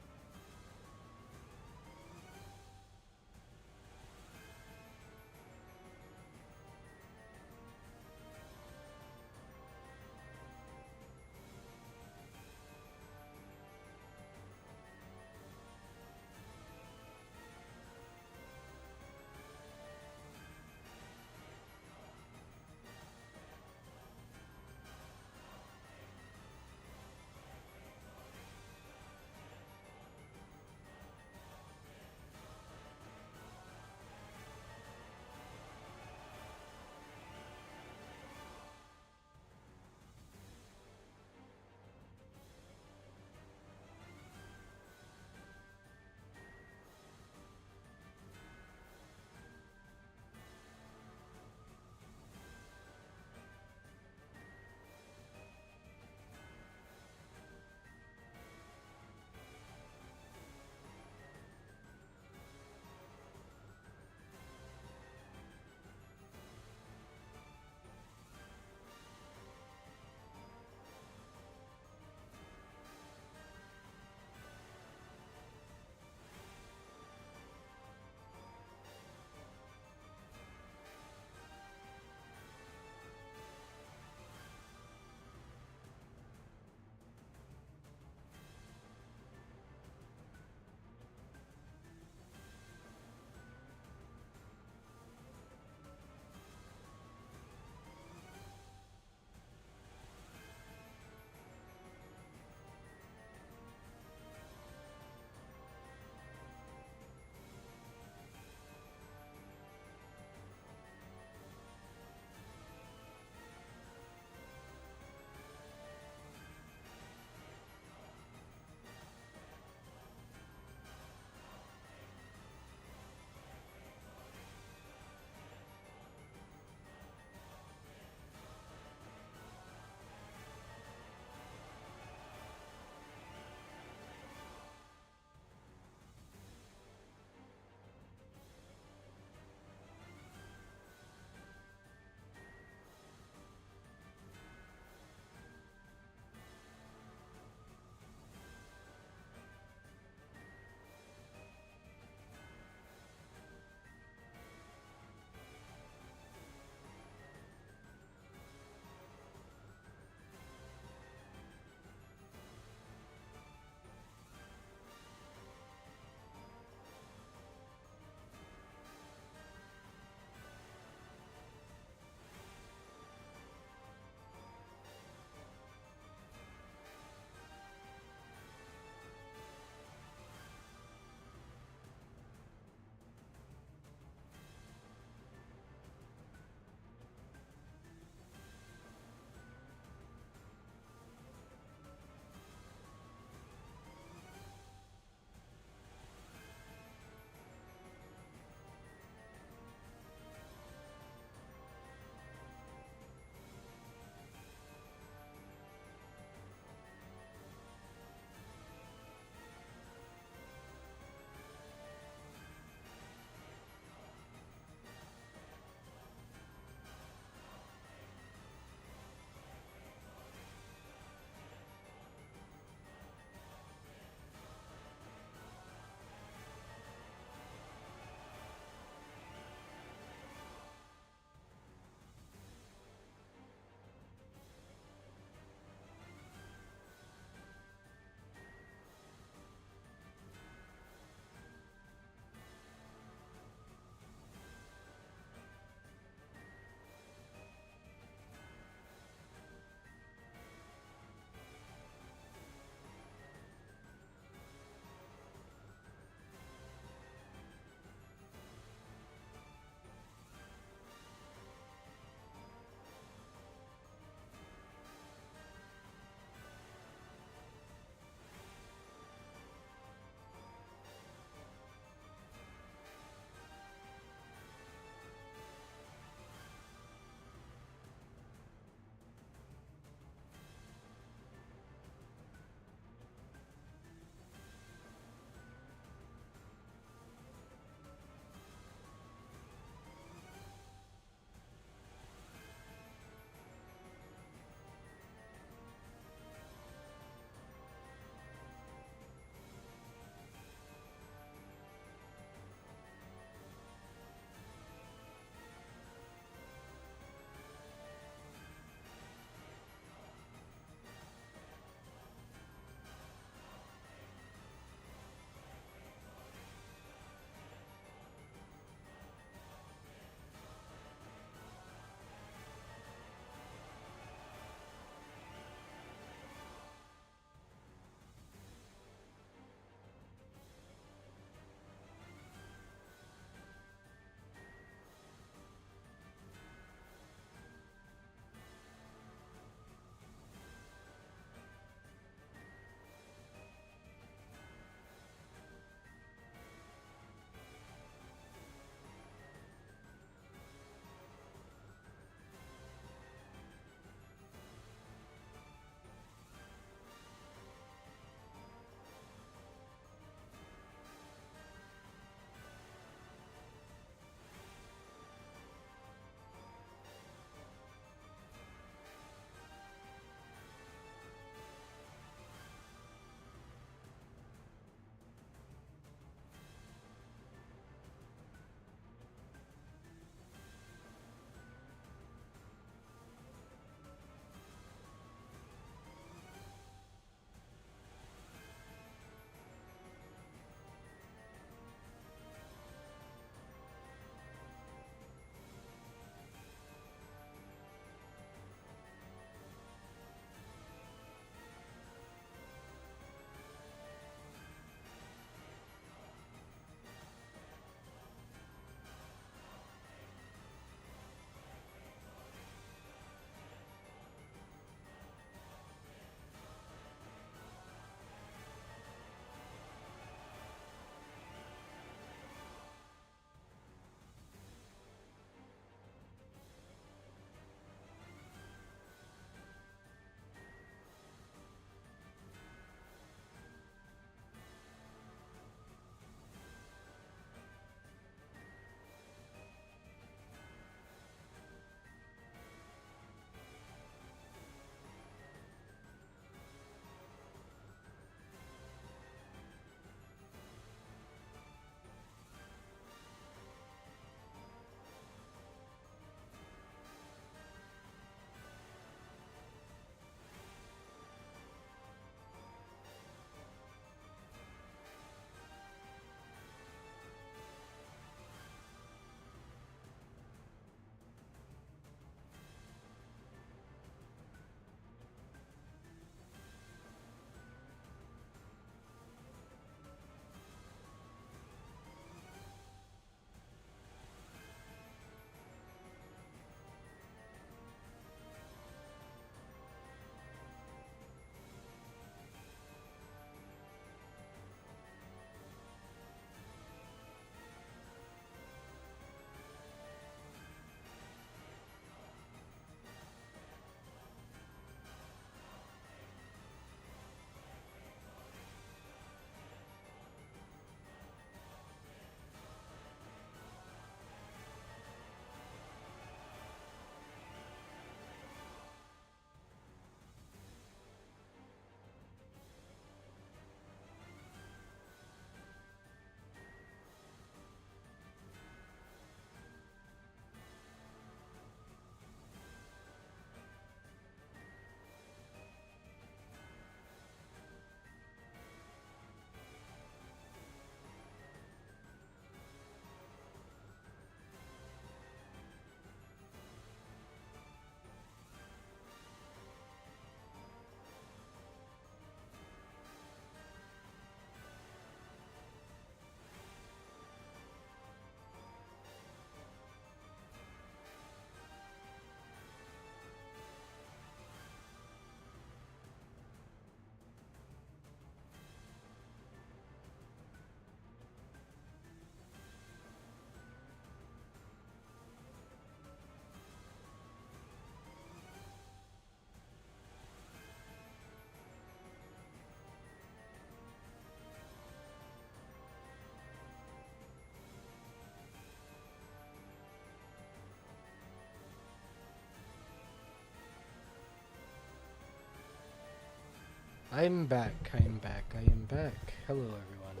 I'm back. I am back. I am back. Hello, everyone.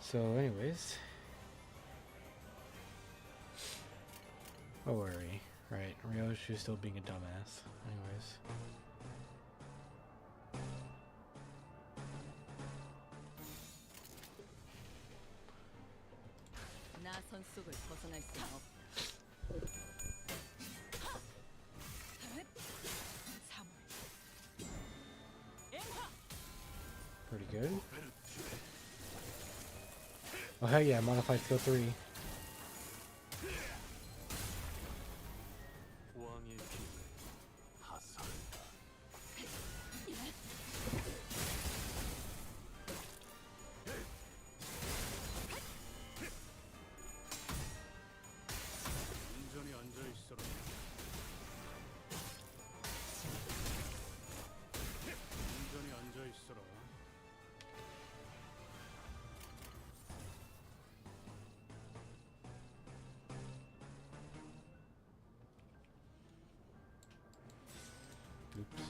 So, anyways. Where were we? Right, Ryoshu's still being a dumbass. Anyways. 나선 속을 벗어날 수 없. Pretty good. Oh hell yeah, modified skill 3. 왕의 길을 하사한다. 온전히 앉아 있어라. 온전히 앉아 있어라. Oops.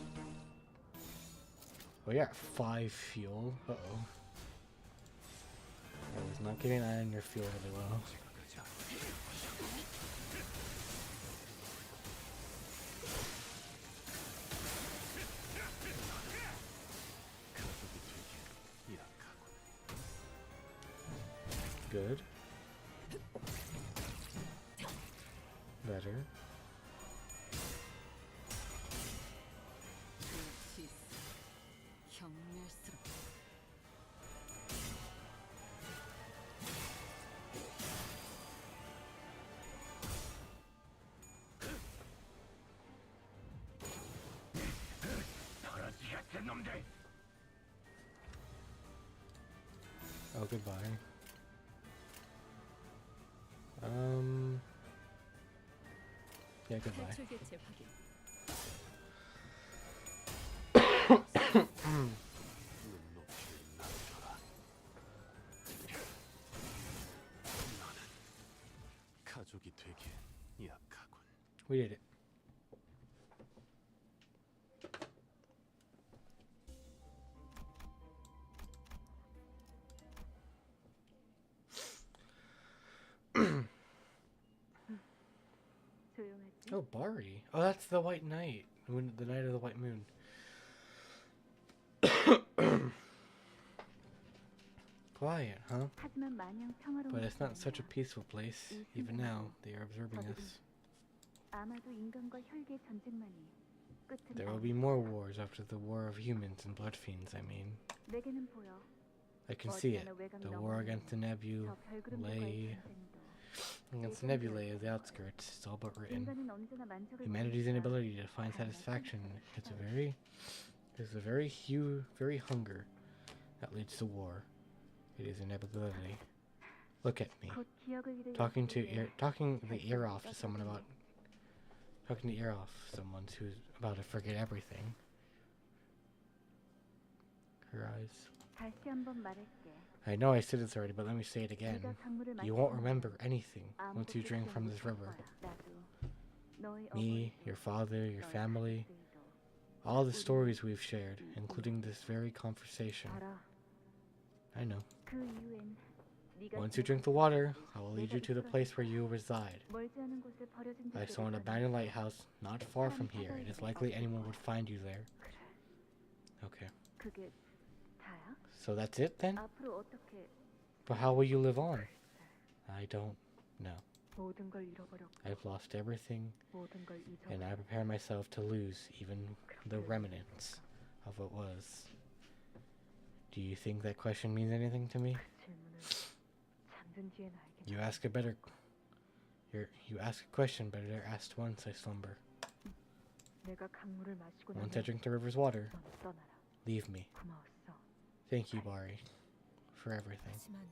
Oh yeah, 5 fuel. Uh-oh. I was not getting that in your fuel really well. 생각하지 않아. 가족이 되기 약하군. Good. Better. 시스 경멸스럽. 더러지 같은 놈들. Oh, goodbye. Yeah, goodbye. 탈출 개체 확인. 눈높이를 낮춰라. 나는 가족이 되기 약하군. We did it. 조용하지? Oh, Bari. Oh, that's the White Knight. The Night of the White Moon. Quiet, huh? 하지만 마냥 평화로운 But it's not 곳이 such a 아니야. peaceful place. Even now, they are observing us. 아마도 인간과 혈계 전쟁만이 끝은 There will 아닐 be more 거야. wars after the war of humans and blood fiends, I mean. 내게는 보여. I can see it. 머지않아 외곽 The war 너머에 against the 저 별그룹들과의 nebulae. 전쟁도 Against the nebulae of the outskirts. It's all but written. 인간은 언제나 만족을 Humanity's 모르니까 inability to find satisfaction is a very hunger that leads to war. It is inevitability. Look at me. 곧 기억을 잃을 Talking 약속에 the ear off to someone who's about to forget everything. Her eyes. 다시 한번 말할게. I know I said this already, but let me say it again. 네가 강물을 You won't 마시면 remember anything once you 아무것도 drink from 기억 this 못할 river. 거야. 나도, 너의 Me, 어머니도, your father, your 너의 family, 가족들도. all the stories we've shared, including this very conversation. 알아. I know. 그 이후엔 네가 Once you drink the water, I will lead you to the place where you reside. 멀지 않은 곳에 버려진 I 집들이 saw an 많아. abandoned lighthouse not far from here. It is likely anyone would find you there. 그래. Okay. 그게 다야? So that's it then? 앞으로 어떻게 But how will you live on? I don't know. 모든 걸 잃어버렸고 I've lost everything, 모든 걸 and 잊어버렸고 I prepare myself to lose even the remnants of what was. Do you think that question means anything to me? 질문을 잠든 뒤엔 알겠네. You ask a question better asked once I slumber. 내가 강물을 마시고 Once I 나면 drink the river's water, 넌 떠나라. leave me. 고마웠어. Thank you, Bari, for everything. 하지만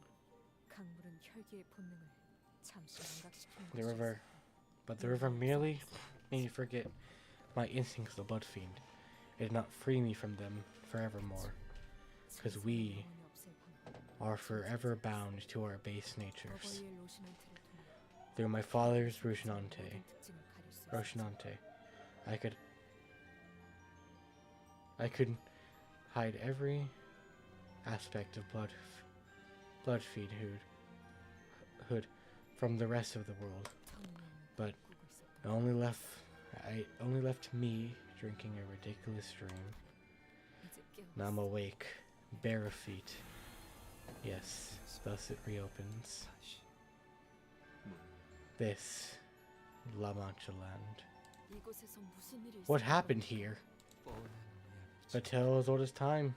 강물은 혈기의 본능을 잠시 망각시키는 The 것이 river, but the river merely made me forget my instincts of the blood fiend. It did not free me from them forevermore, because we 영혼이 없을 방법. are forever bound to our base natures. 어버이의 로시난테를 통해 Through my father's 모든 Roshinante, 특징을 가릴 수 있었지. I could hide every aspect of blood feed hood from the rest of the world. But it only left me drinking a ridiculous dream. Now I'm awake, bare of feet. Yes, thus it reopens. This La Mancha land. What happened here? A tale as old as time.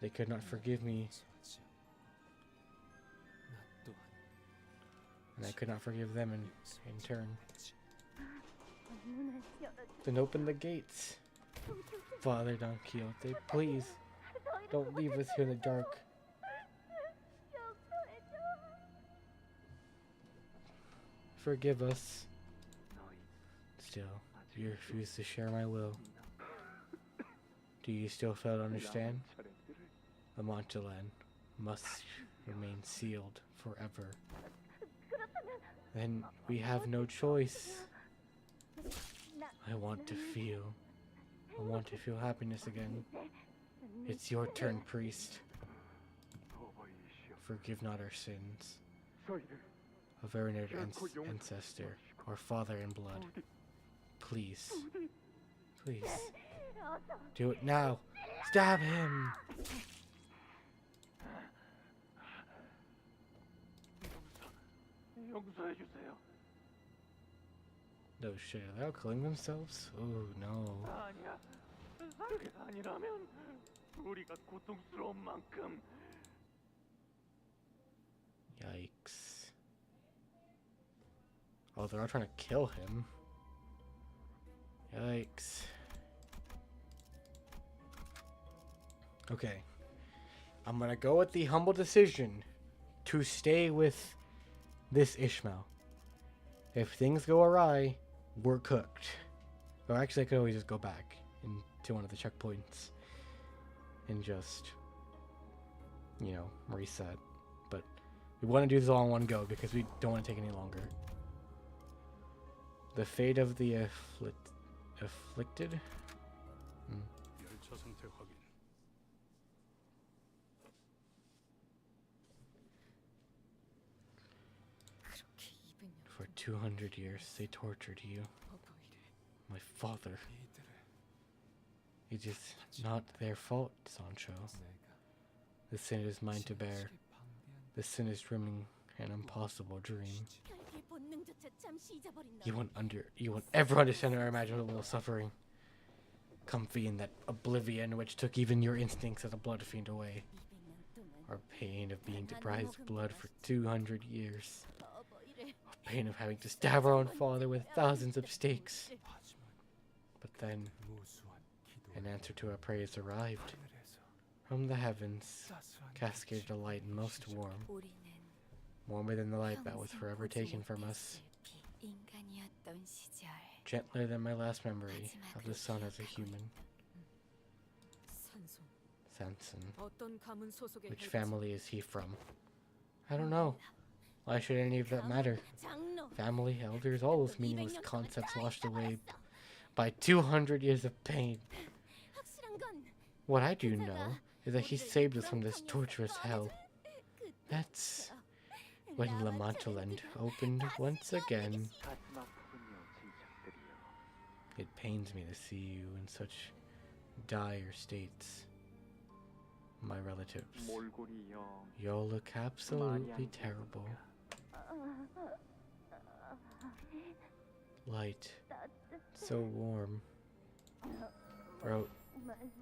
They could not forgive me, and I could not forgive them in turn. 문을 열어줘. Then open the gates. Father Don Quixote, please, don't leave us here in the dark. Forgive us. Still, you refuse to share my will. Do you still fail to understand? The Mancha land must remain sealed forever. Then we have no choice. I want to feel happiness again. It's your turn, priest. Forgive not our sins. A venerated ancestor, or father in blood. Please. Please. Do it now. Stab him! 용서해주세요. No shit, are they all killing themselves? Oh no. 아니야. 그게 아니라면 우리가 고통스러운 만큼 Yikes. Oh, they're all trying to kill him. Yikes. Okay. I'm gonna go with the humble decision to stay with this Ishmael. If things go awry, we're cooked. Or actually, I could always just go back into one of the checkpoints and just, you know, reset. But we want to do this all in one go because we don't want to take any longer. The fate of the afflicted? 열차 상태 확인. For 200 years, they tortured you. My father. It is not their fault, Sancho. The sin is mine to bear. The sin is dreaming an impossible dream. 별개의 본능조차 잠시 잊어버린 너. You won't ever understand our imaginable suffering. Comfy in that oblivion which took even your instincts as a blood fiend away. 200년 동안 Our pain of being deprived of blood for 200 years. 어버이를 Our pain of having to stab our own father with thousands of stakes. But then, an answer to our prayers arrived. From the heavens, cascaded a light most warm, 우리는 warmer than the light that was forever taken from us, 인간이었던 시절. gentler than my last memory of the sun as a human. 산소. Samson. 어떤 가문 소속의 Which 혈액- family is he from? I don't know. Why should any of that matter? 장로. Family, elders, all those meaningless concepts washed away by 200 years of pain. 확실한 건 What I do know is that he saved us from this torturous hell. That's when La Mancha land opened once again. 가슴 아프군요, 친척들이요. It pains me to see you in such dire states, my relatives. 몰골이 형. You all look absolutely terrible. Light, so warm. Throat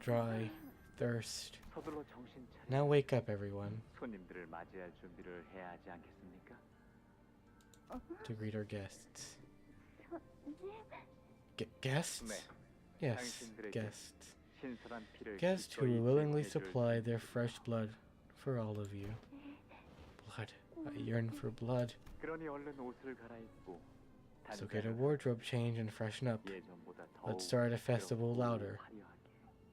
dry, thirst. 서둘러 정신 차려. Now wake up, everyone, 손님들을 맞이할 준비를 해야 하지 않겠습니까? to greet our guests. Guests? 네. Yes, 당신들에게 guests. 신선한 피를 Guests who 기꺼이 will willingly 제공해 줄 supply their fresh blood for all of you. Blood. I yearn for blood. 그러니 얼른 옷을 갈아입고 So get a wardrobe change and freshen up. 예전보다 Let's 더욱 start a festival louder, 화려하게.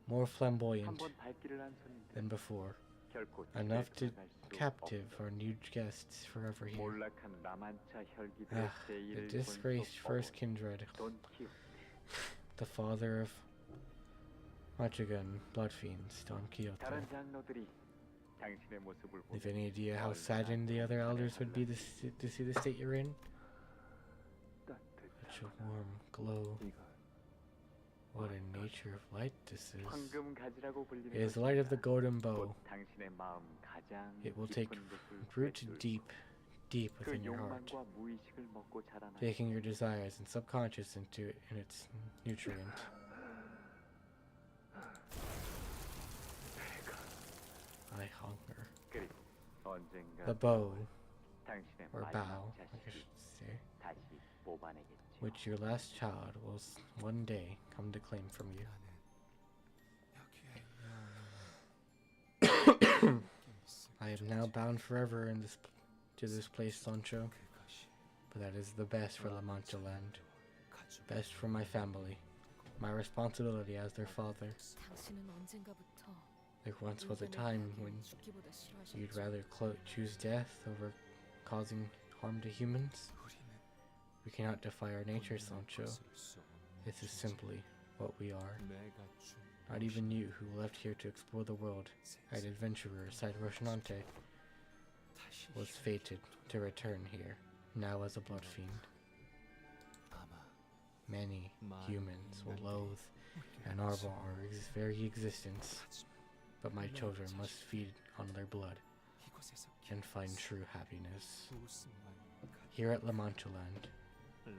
more flamboyant 한번 발길을 한 손님들 than before. 결코 Enough to 집에 돌아갈 수 captive 없어. our new guests forever here. 몰락한 라만차 혈기들의 Ah, the 제일을 disgraced 본속 first 어원, kindred, 돈 키호테. the father of Watch again, blood fiends, Don Quixote. 다른 장로들이 당신의 모습을 보고 Have any idea how saddened the other elders would be to see the state you're in? Such a warm glow. 이걸 What a nature of light this is. 황금 가지라고 불리는 It is the light of the golden bow. 곧 당신의 마음 가장 It will take 깊은 곳을 root 꿰뚫고 deep, deep 그 within your heart, 욕망과 무의식을 먹고 자라나 taking your desires and subconscious in its nutrient. I hunger. 그리고 언젠가 The bow, 당신의 or 마지막 bow, I 자식이 should say, 다시 뽑아내겠죠. which your last child will one day come to claim from you. I am now bound forever to this place, Sancho, but that is the best for La Mancha land, best for my family, my responsibility as their father. 당신은 언젠가부터 There once was a time when 죽기보다 you'd 싫어하셨죠. rather choose death over causing harm to humans. We cannot defy our nature, Sancho. This is simply what we are. Not even you, who left here to explore the world, an adventurer aside Rocinante, was fated to return here, now as a blood fiend. Many humans will loathe and marvel our very existence, but my children must feed on their blood and find true happiness. Here at La Mancha land,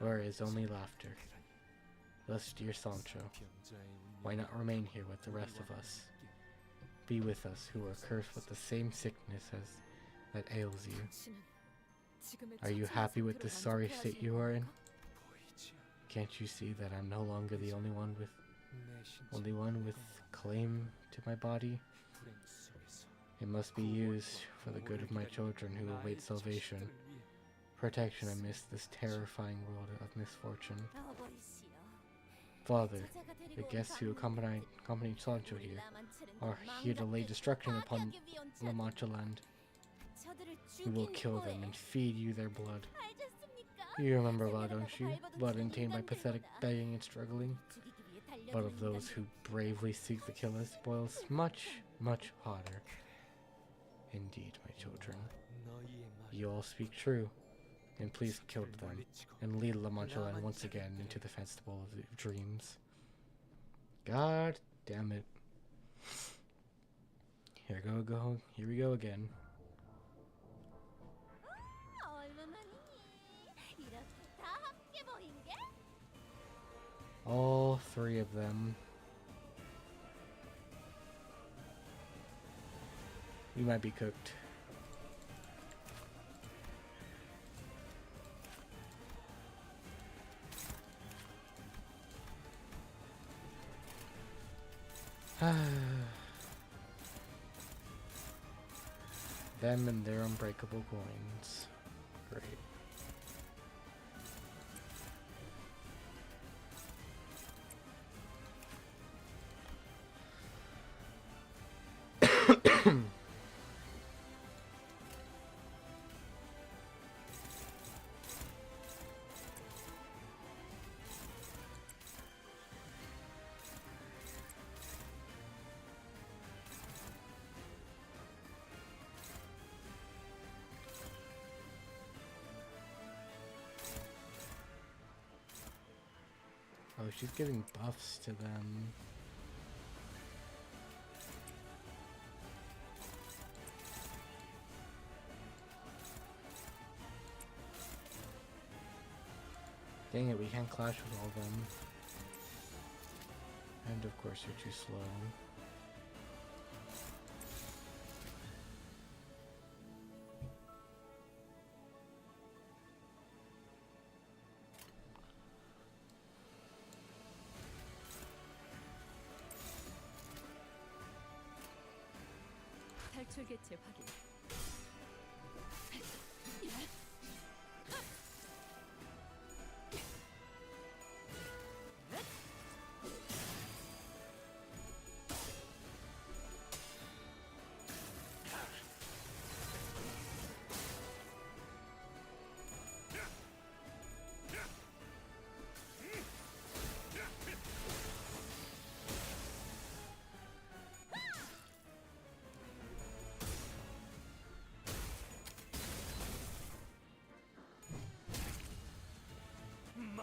where is only laughter. Thus, dear Sancho, why not remain here with the rest of us? Be with us who are cursed with the same sickness that ails you. 당신은 지금의 Are you 처참한 happy with the 상태로 sorry 만족해야지. state you are in? Can't you see that I'm no longer the only one with claim to my body? It must be used for the good of my children who await salvation, protection amidst this terrifying world of misfortune. 아버지시여, Father, 저자가 the 데리고 온 guests who 강물은 accompanied Sancho here 라만차를 are here to lay 망각되고 destruction upon 파괴하기 위한 La 자들, Mancha land. 저들을 We will 죽인 kill them 후에 and feed you their blood. 알겠습니까? You remember blood, don't you? 밟아도 Blood 죽은 untainted by pathetic 인간들보다 begging and struggling. 죽이기 위해 But 달려드는 of those who 인간들. bravely seek to kill us boils much, much hotter. Indeed, my children, you all speak true. And please kill them and lead La Mancha land once again into the festival of dreams. God damn it. Here we go again. 얼마만이니? 이렇게 다 함께 모인 게? All three of them. We might be cooked. Them and their unbreakable coins. Great. Oh, she's giving buffs to them. Dang it, we can't clash with all them. And of course you're too slow. 탈출 개체 확인.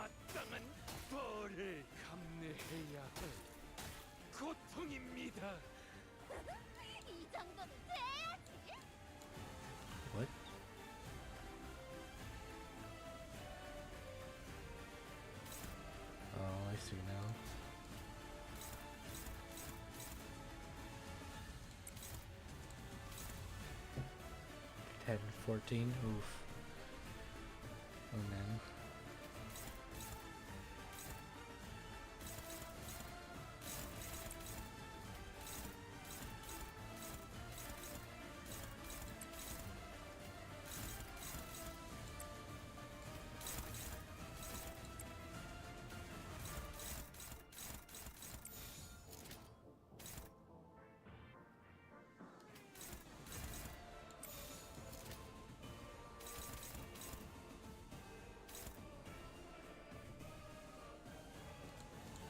마땅한 벌을 감내해야 할 고통입니다. 이 정도는 돼야지. What? Oh, I see now. Ten, 14. Oof. Oh man.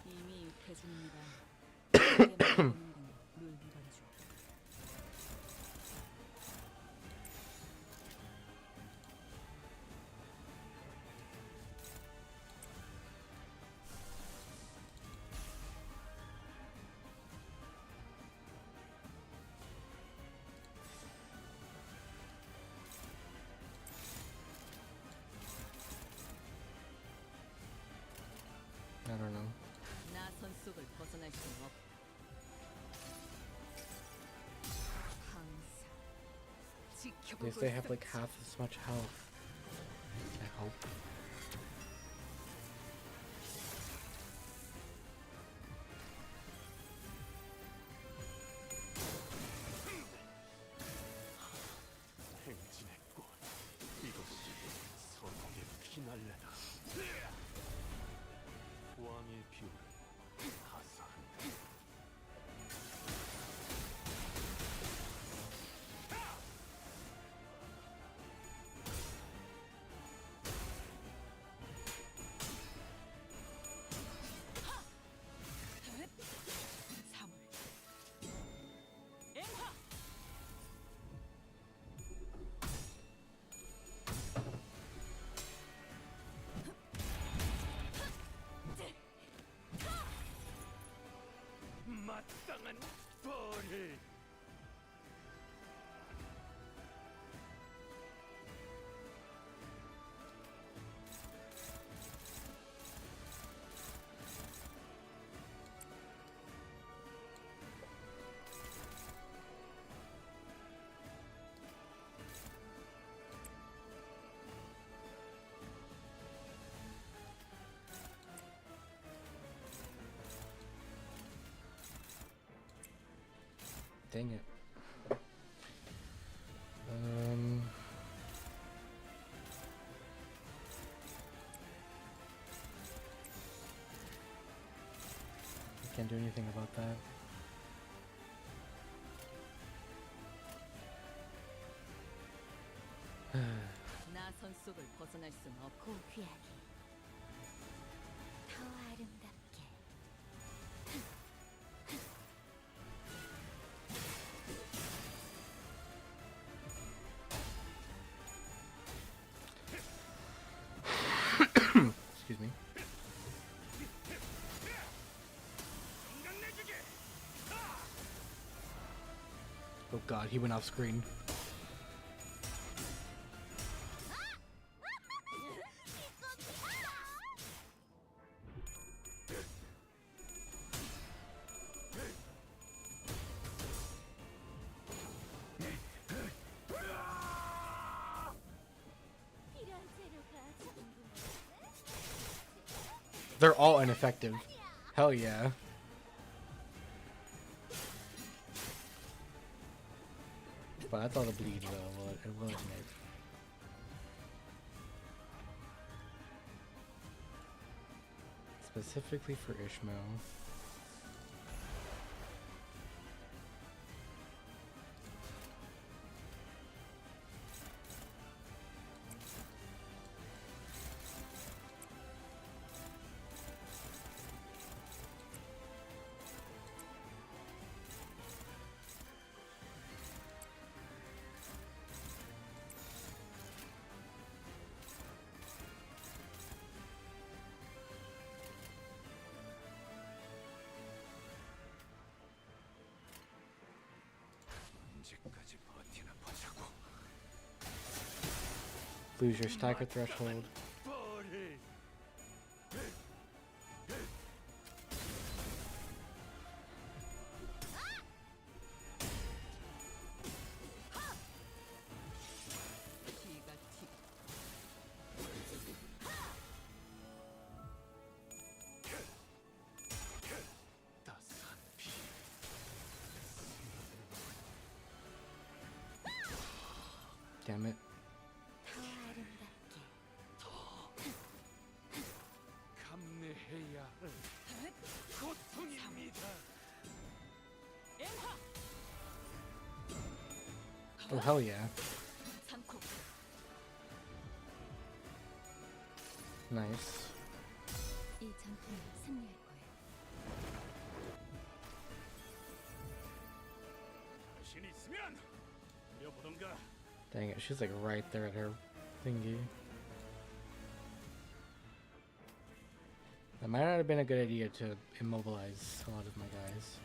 이미 익혀줍니다. 오는 건룰 위반이죠. I don't know. 나선 속을 벗어날 수는 없. 항상 At 지켜보고 least they have 있어. like half as much health. I hope. 행진의 꽃, 이것이 선홍의 피날레다. 왕의 비율은 하사한다. 사물. 엠파. 마땅한 벌을. Dang it. I can't do anything about that. 나선 속을 벗어날 수는 없고. 고귀하게, 더 아름답게. Excuse me. Oh god, he went off screen. 필요한 재료가 궁금해. They're all ineffective. Hell yeah. But that's all the bleed though, I will admit. Specifically for Ishmael. 언제까지 버티나 보자고. Lose your stagger threshold. 버리. 피가 튀. 따스한 피. Damn it. 감내해야 할 고통입니다. Oh, hell yeah. 삼코. Nice. 이 전투는 승리할 거예요. 자신 있으면 뛰어보던가. Dang it, she's like right there at her thingy. That might not have been a good idea to immobilize a lot of my guys.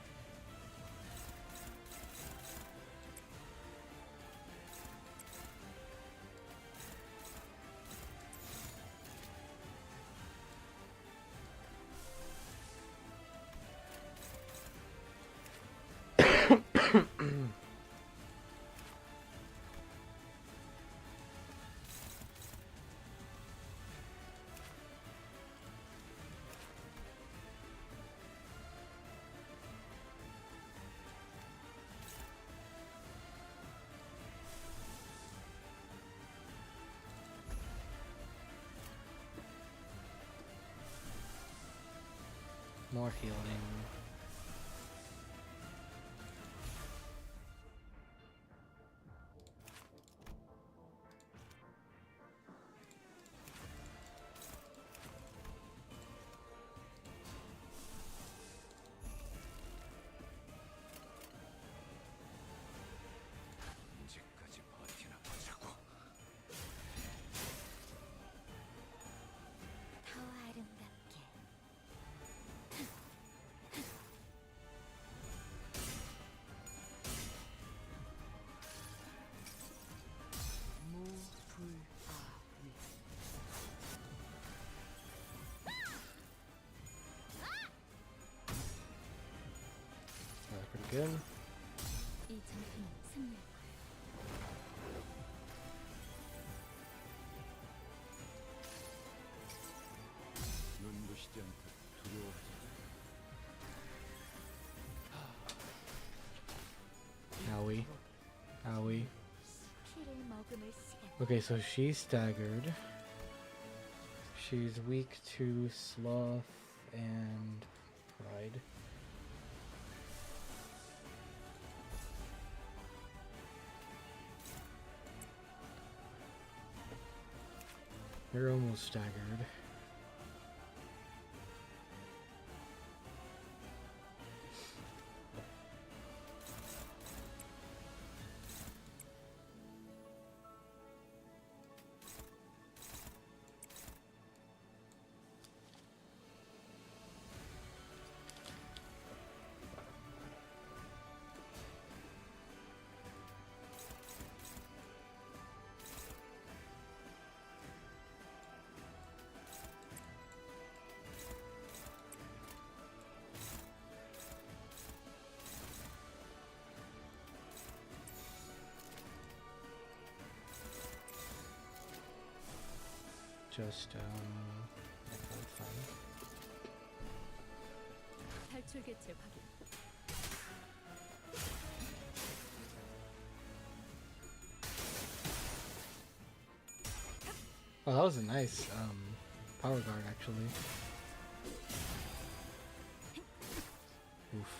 More healing. 언제까지 버티나 보자고. 더 아름답게. 무불아위. That's pretty good. 이 전투는 승리할 거예요. 눈부시지 않게 두려워하지. Owie. Owie. 피를 머금을 시간. Okay, so she's staggered. She's weak to sloth and pride. You're almost staggered. Just, yeah, that's fine. 탈출 개체 확인. Oh, that was a nice, power guard, actually. Oof.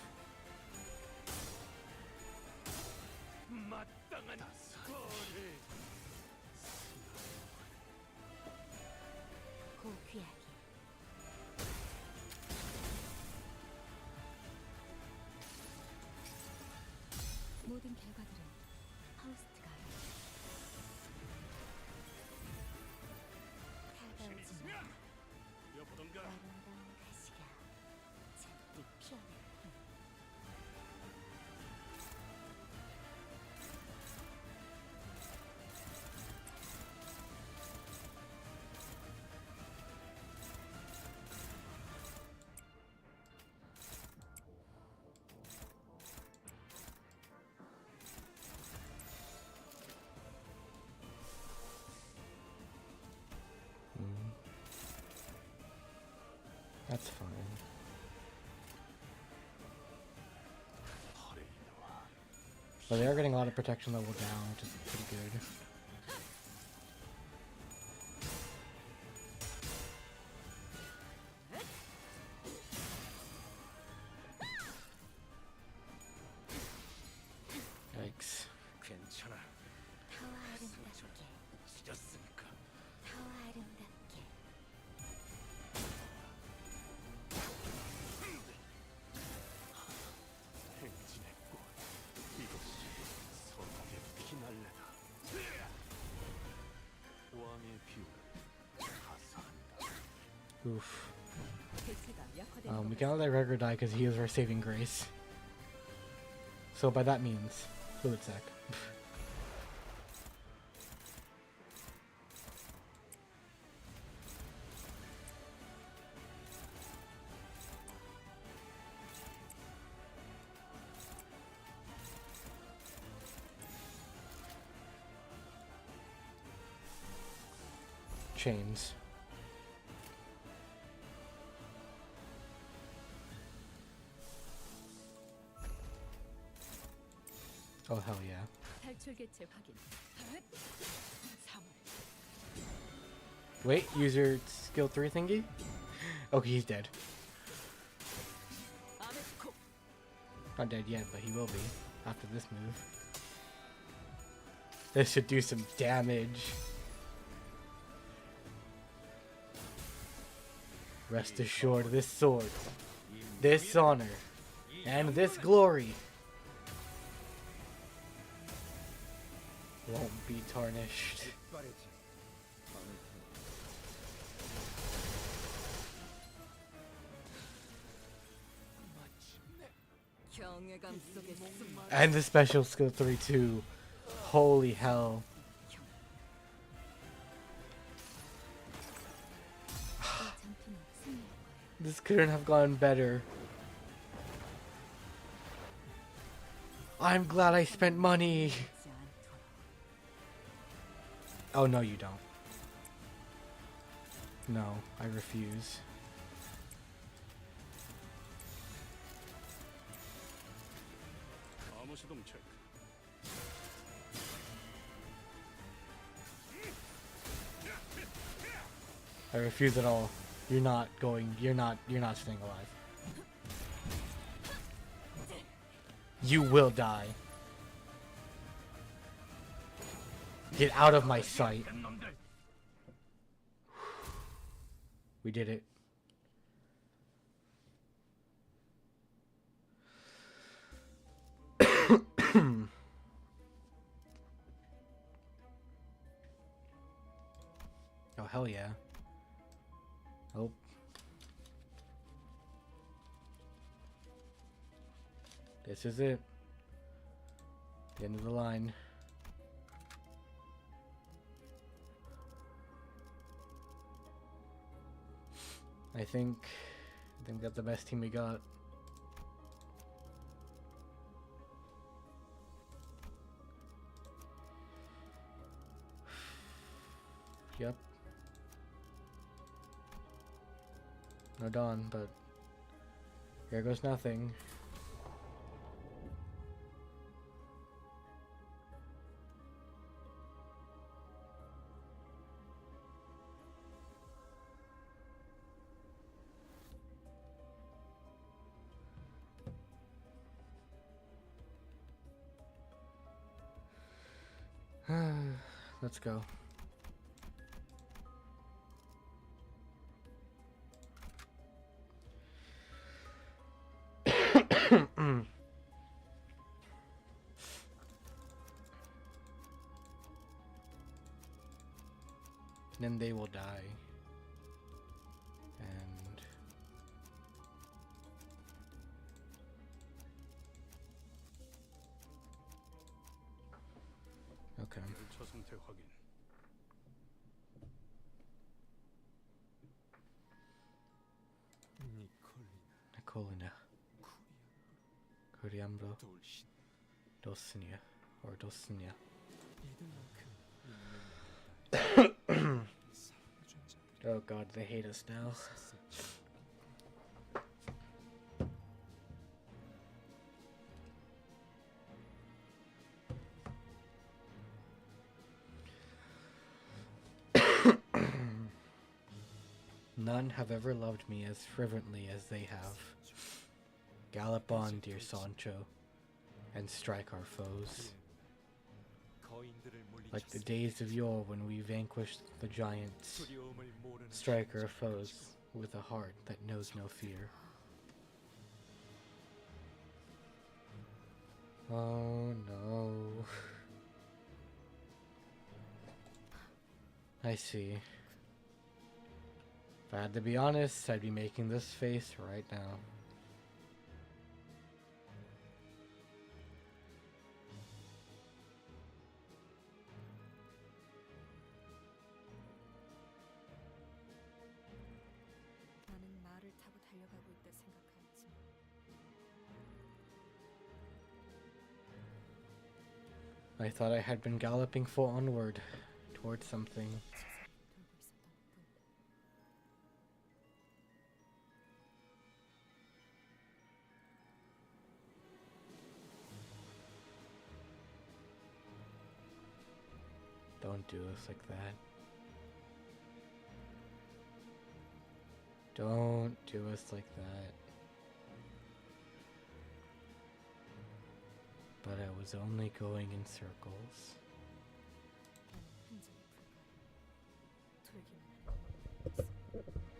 마땅한 버리. 고귀하게. 모든 결과들은 하우스트가 다가오지 있으면 마. 뛰어보던가. 아름다운 가시가 잔뜩 피어나. That's fine. But they are getting a lot of protection level down, which is pretty good. Yikes. 괜찮아. 타와 아름답게, 지렸으니까. 타와 아름답게. 행진의 꽃. 이것이 선악의 피날레다. 왕의 비율을 가사한다. Oof. 대체가 약화되는 We 것 cannot let Gregor die because he is our saving grace. So by that means, fluid sac. Chains. Oh hell yeah. 탈출 개체 확인. 3월. Wait, use your skill 3 thingy? Okay, he's dead. 아메스코. Not dead yet, but he will be after this move. This should do some damage. Rest assured, this sword, this honor, and this glory won't be tarnished. 경외감 속에 숨어. And the special skill 3 too. Holy hell. 이 전투는 승리할 거예요. This couldn't have gone better. I'm glad I spent money. 하지 않도록. Oh no, you don't. No, I refuse. 암호 시동 체크. I refuse at all. You're not staying alive. You will die. Get out of my sight. We did it. Oh hell yeah. Oh. This is it. The end of the line. I think we got the best team we got. Yep. No dawn, but here goes nothing. Let's go. Then they will die. And okay. 열차 상태 확인. Nicolina. Coriambro. Dosnia. Or Dosnia. Oh god, they hate us now. none have ever loved me as fervently as they have. Gallop on, dear Sancho, and strike our foes. Like the days of yore when we vanquished the giants, strike our foes with a heart that knows no fear. Oh no. I see. If I had to be honest, I'd be making this face right now. 나는 말을 타고 달려가고 있다 생각하였지만 I thought I had been galloping full onward towards something. 돌고 있었던 뿐. Don't do us like that. Don't do us like that. But I was only going in circles. 나는 흔적이 불과해. 돌기만 하는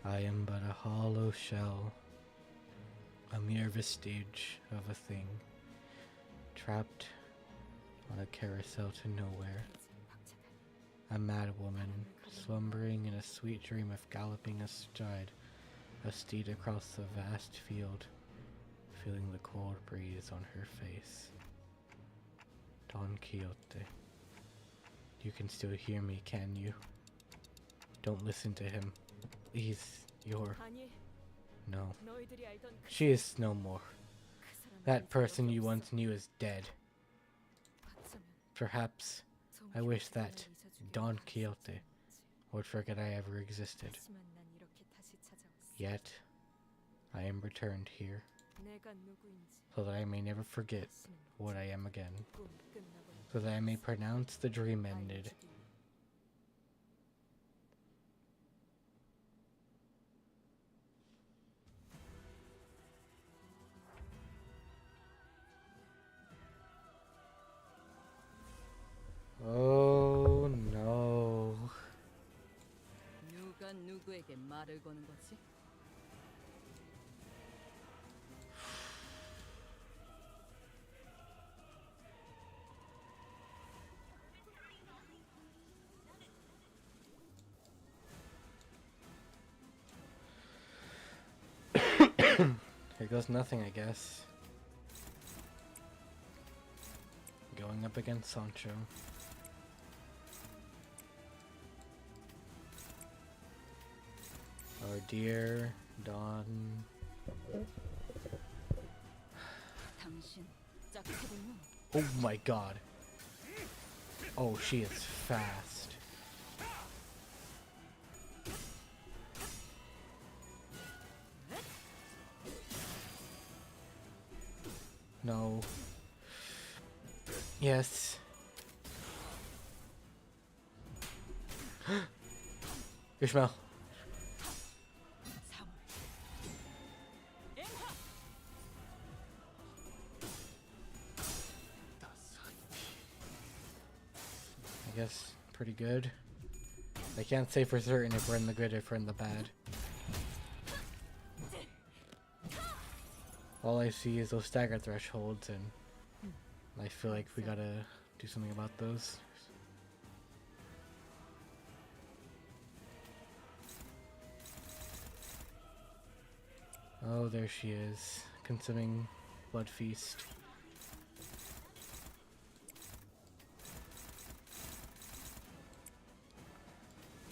I am but a hollow shell, a mere vestige of a thing, trapped on a carousel to nowhere. A mad woman, slumbering in a sweet dream of galloping astride a steed across the vast field, feeling the cold breeze on her face. Don Quixote. You can still hear me, can you? Don't listen to him. Please, 아니, no. 너희들이 알던 그 She is no more. 사람은 That 이제 person 여기 you 없어. once knew is dead. 어쩌면 Perhaps I wish that Don Quixote would forget I ever existed. 하지만 난 이렇게 다시 찾아왔어. Yet, I am returned here, 내가 누구인지 so that I may never forget 다시는 what I am again, 꿈이 끝나버린 so that I may pronounce the dream ended. 알려주기 위해. Oh no. 누가 누구에게 말을 거는 거지? Here goes nothing, I guess. Going up against Sancho. Our dear Don. 당신 짝패군요. Oh my god. Oh, she is fast. No. Yes. Ishmael. 사물. I guess pretty good. I can't say for certain if we're in the good or if we're in the bad. All I see is those stagger thresholds, and I feel like we gotta do something about those. Oh, there she is, consuming blood feast.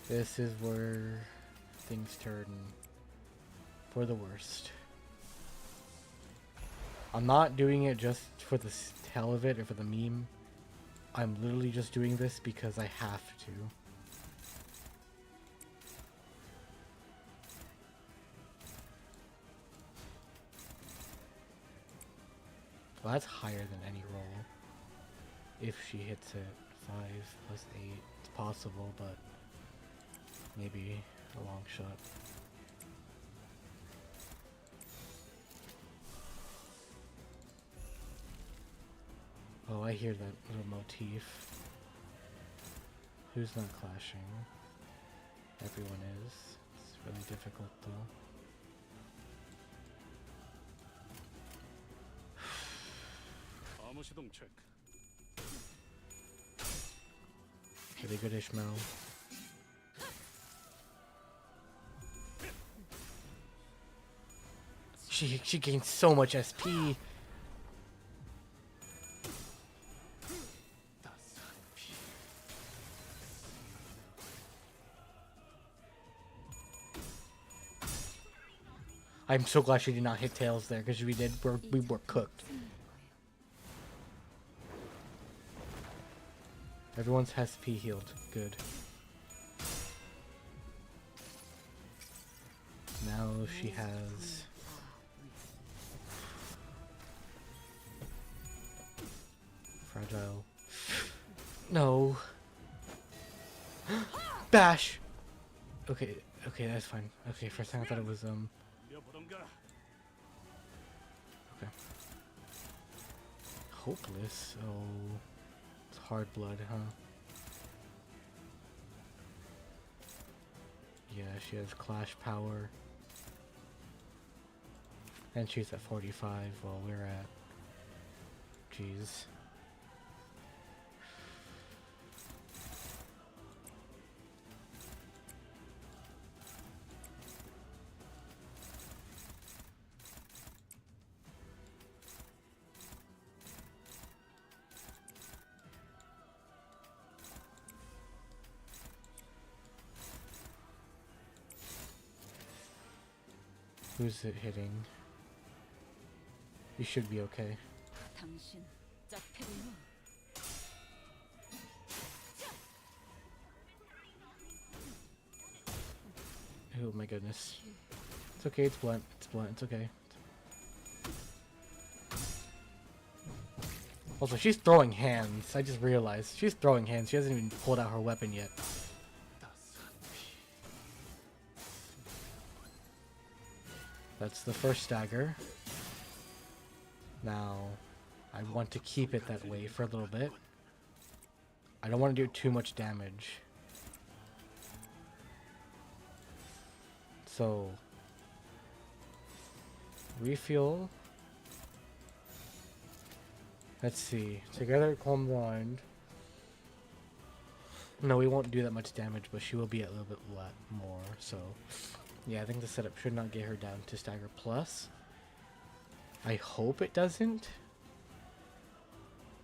This is where things turn for the worst. I'm not doing it just for the hell of it or for the meme. I'm literally just doing this because I have to. Well, that's higher than any roll. If she hits it, 5 plus 8, it's possible, but maybe a long shot. hear that little motif. Who's not clashing? Everyone is. It's really difficult though. 암호 시동 체크. Pretty good, Ishmael. She gains so much SP. I'm so glad she did not hit tails there, because we were cooked. Everyone's SP healed. Good. Now she has... Fragile. No. Bash! Okay, that's fine. Okay, for a second I thought it was, 밀어보던가. Okay. Hopeless? Oh. It's hard blood, huh? Yeah, she has clash power. And she's at 45 while we're at... Jeez. Who's it hitting? You should be okay. 당신 짝패군요. Oh my goodness. It's okay, it's blunt. It's blunt, it's okay. Also, she's throwing hands. I just realized. She's throwing hands. She hasn't even pulled out her weapon yet. That's the first stagger. Now, I want to keep it that way for a little bit. I don't want to do too much damage. So, refuel. Let's see. Together, calm mind. No, we won't do that much damage, but she will be a little bit more. So, yeah, I think the setup should not get her down to stagger plus. I hope it doesn't.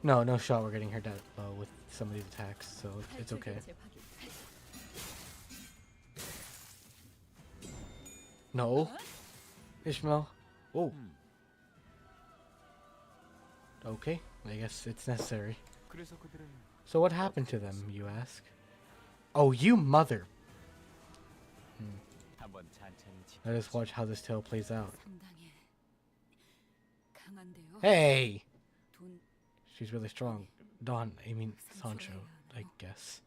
No, no shot we're getting her down low with some of these attacks, so it's okay. No. Ishmael. Oh. Okay, I guess it's necessary. So what happened to them, you ask? Oh, you mother. Let us watch how this tale plays out. 상당히 강한데요. Hey! 돈 She's really strong. I mean Sancho, I guess.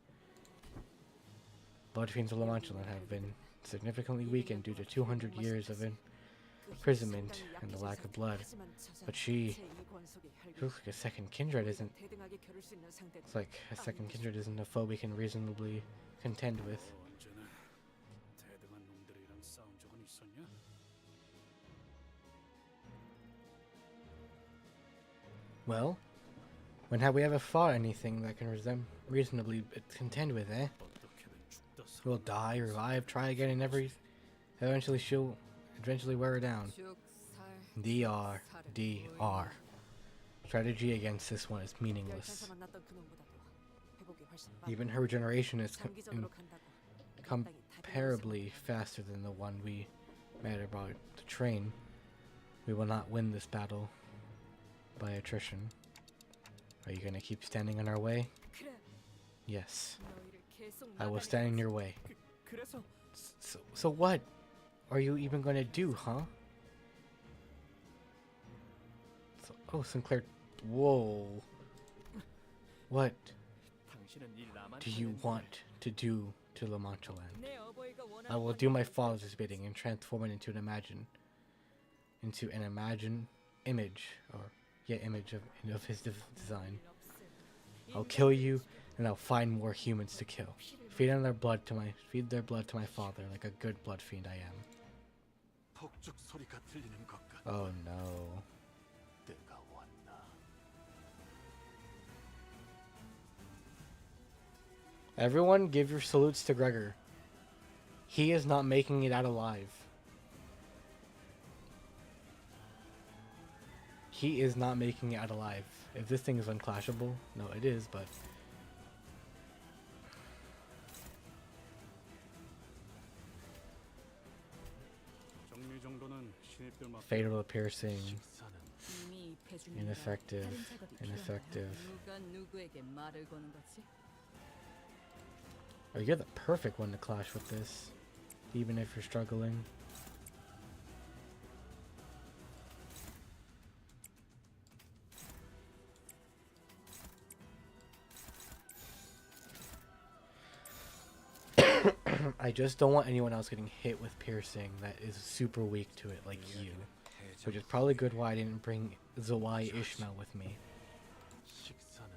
Blood fiends of La Manchalan have been significantly weakened due to 200 years of imprisonment and the lack of blood. But she looks like a second kindred isn't. It's like a second kindred isn't a foe we can reasonably contend with. 언제나 대등한 놈들이랑 싸운 적은 있었냐? Well, when have we ever fought anything that can reasonably contend with, eh? 어떻게든 죽다 살. We'll die, revive, try again, and eventually she'll wear her down. 죽살 DR, DR. Strategy against this one is meaningless. 만났던 그놈보다도 회복이 훨씬 Even her regeneration is 장기전으로 간다고 comparably faster than the one we met about to train. We will not win this battle by attrition. Are you gonna keep standing in our way? 그래 Yes. 너희를 계속 I will 막아내. stand in your way. 그래서 So what are you even gonna do, huh? Oh, Sinclair. Whoa. What 당신은 이 do you want to do to La Mancha Land? 내 어버이가 원하는 I will 건 do my father's bidding and transform it into an image, or image of his design. I'll kill you, and I'll find more humans to kill. Feed their blood to my father like a good blood fiend I am. 폭죽 소리가 들리는 것 같다. Oh no. 때가 왔나. Everyone give your salutes to Gregor. He is not making it out alive. He is not making it out alive. If this thing is unclashable, no, it is, but 정리 정도는 신입들 맡. fatal to piercing, 식사는 이미 입해 준 ineffective, 다른 작업이 ineffective. 누가 누구에게 말을 거는 거지? Oh, you're the perfect one to clash with this, even if you're struggling. I just don't want anyone else getting hit with piercing that is super weak to it, like you. Which is probably good why I didn't bring Zawai Ishmael with me. 식사는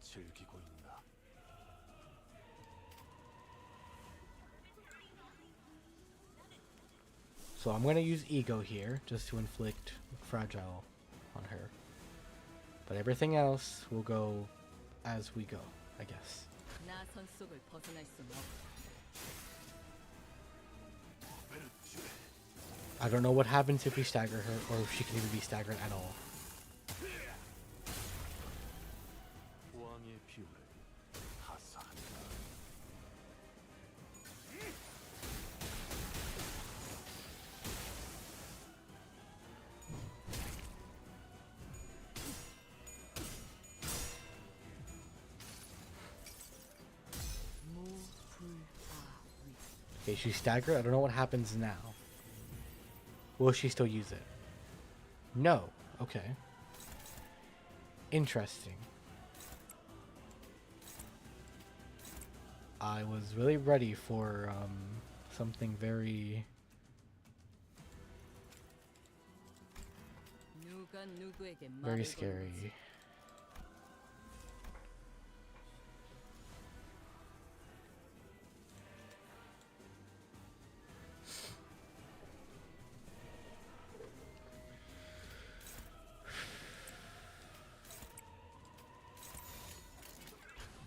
즐기고 있나. So I'm gonna use Ego here, just to inflict Fragile on her. But everything else will go as we go, I guess. 나선 속을 벗어날 수는 없고 I don't know what happens if we stagger her, or if she can even be staggered at all. 왕의 비율을 하사한다. Okay, she's staggered. I don't know what happens now. Will she still use it? No. Okay. Interesting. I was really ready for something very... 누가 누구에게 very 말을 거는 scary. 거지?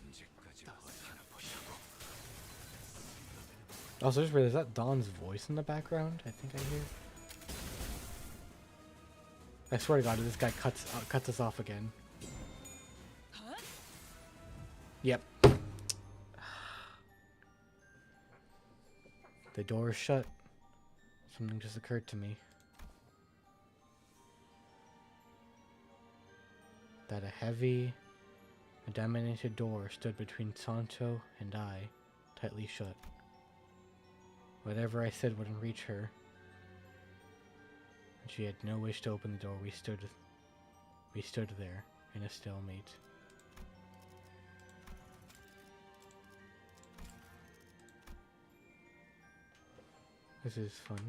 언제까지 버티나 보자고. Also, just realized, is that Dawn's voice in the background? I think I hear. I swear to God, this guy cuts us off again. Yep. The door is shut. Something just occurred to me. That a heavy, dominated door stood between Santo and I, tightly shut. Whatever I said wouldn't reach her. And she had no wish to open the door. We stood there in a stalemate. This is fun.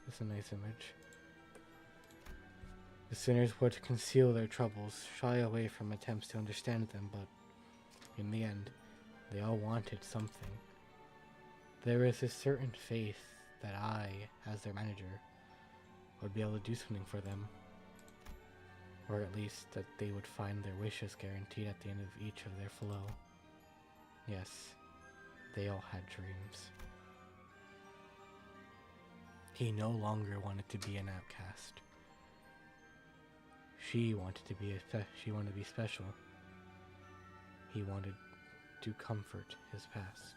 This is a nice image. The sinners would conceal their troubles, shy away from attempts to understand them, but in the end, they all wanted something. There is a certain faith that I, as their manager, would be able to do something for them. Or at least that they would find their wishes guaranteed at the end of each of their flow. Yes, they all had dreams. He no longer wanted to be an outcast. She wanted to be special. He wanted to comfort his past.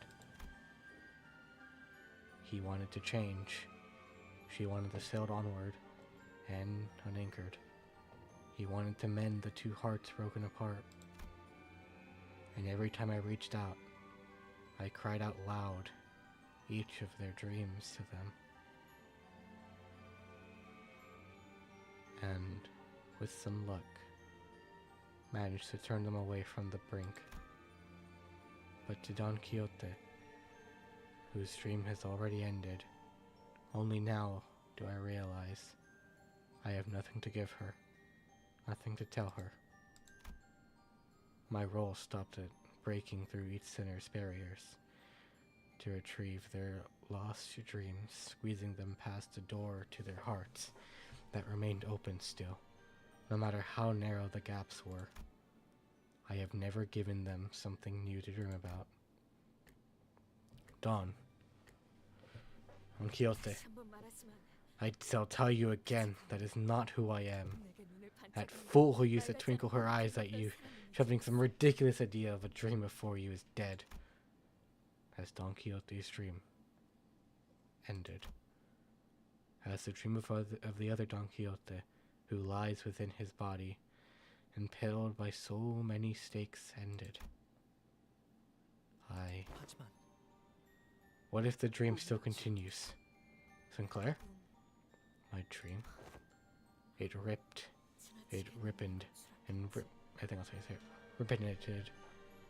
He wanted to change. She wanted to sail onward and unanchored. He wanted to mend the two hearts broken apart. And every time I reached out, I cried out loud each of their dreams to them. And, with some luck, managed to turn them away from the brink. But to Don Quixote, whose dream has already ended, only now do I realize I have nothing to give her, nothing to tell her. My role stopped at breaking through each sinner's barriers to retrieve their lost dreams, squeezing them past the door to their hearts that remained open still, no matter how narrow the gaps were. I have never given them something new to dream about. Don Quixote, I'll tell you again, that is not who I am. That fool who used to twinkle her eyes at you, shoving some ridiculous idea of a dream before you, is dead. As Don Quixote's dream ended. As the dream of the other Don Quixote, who lies within his body, impaled by so many stakes, ended. What if the dream still continues? Sinclair? My dream? It rippened, and I think I'll say it.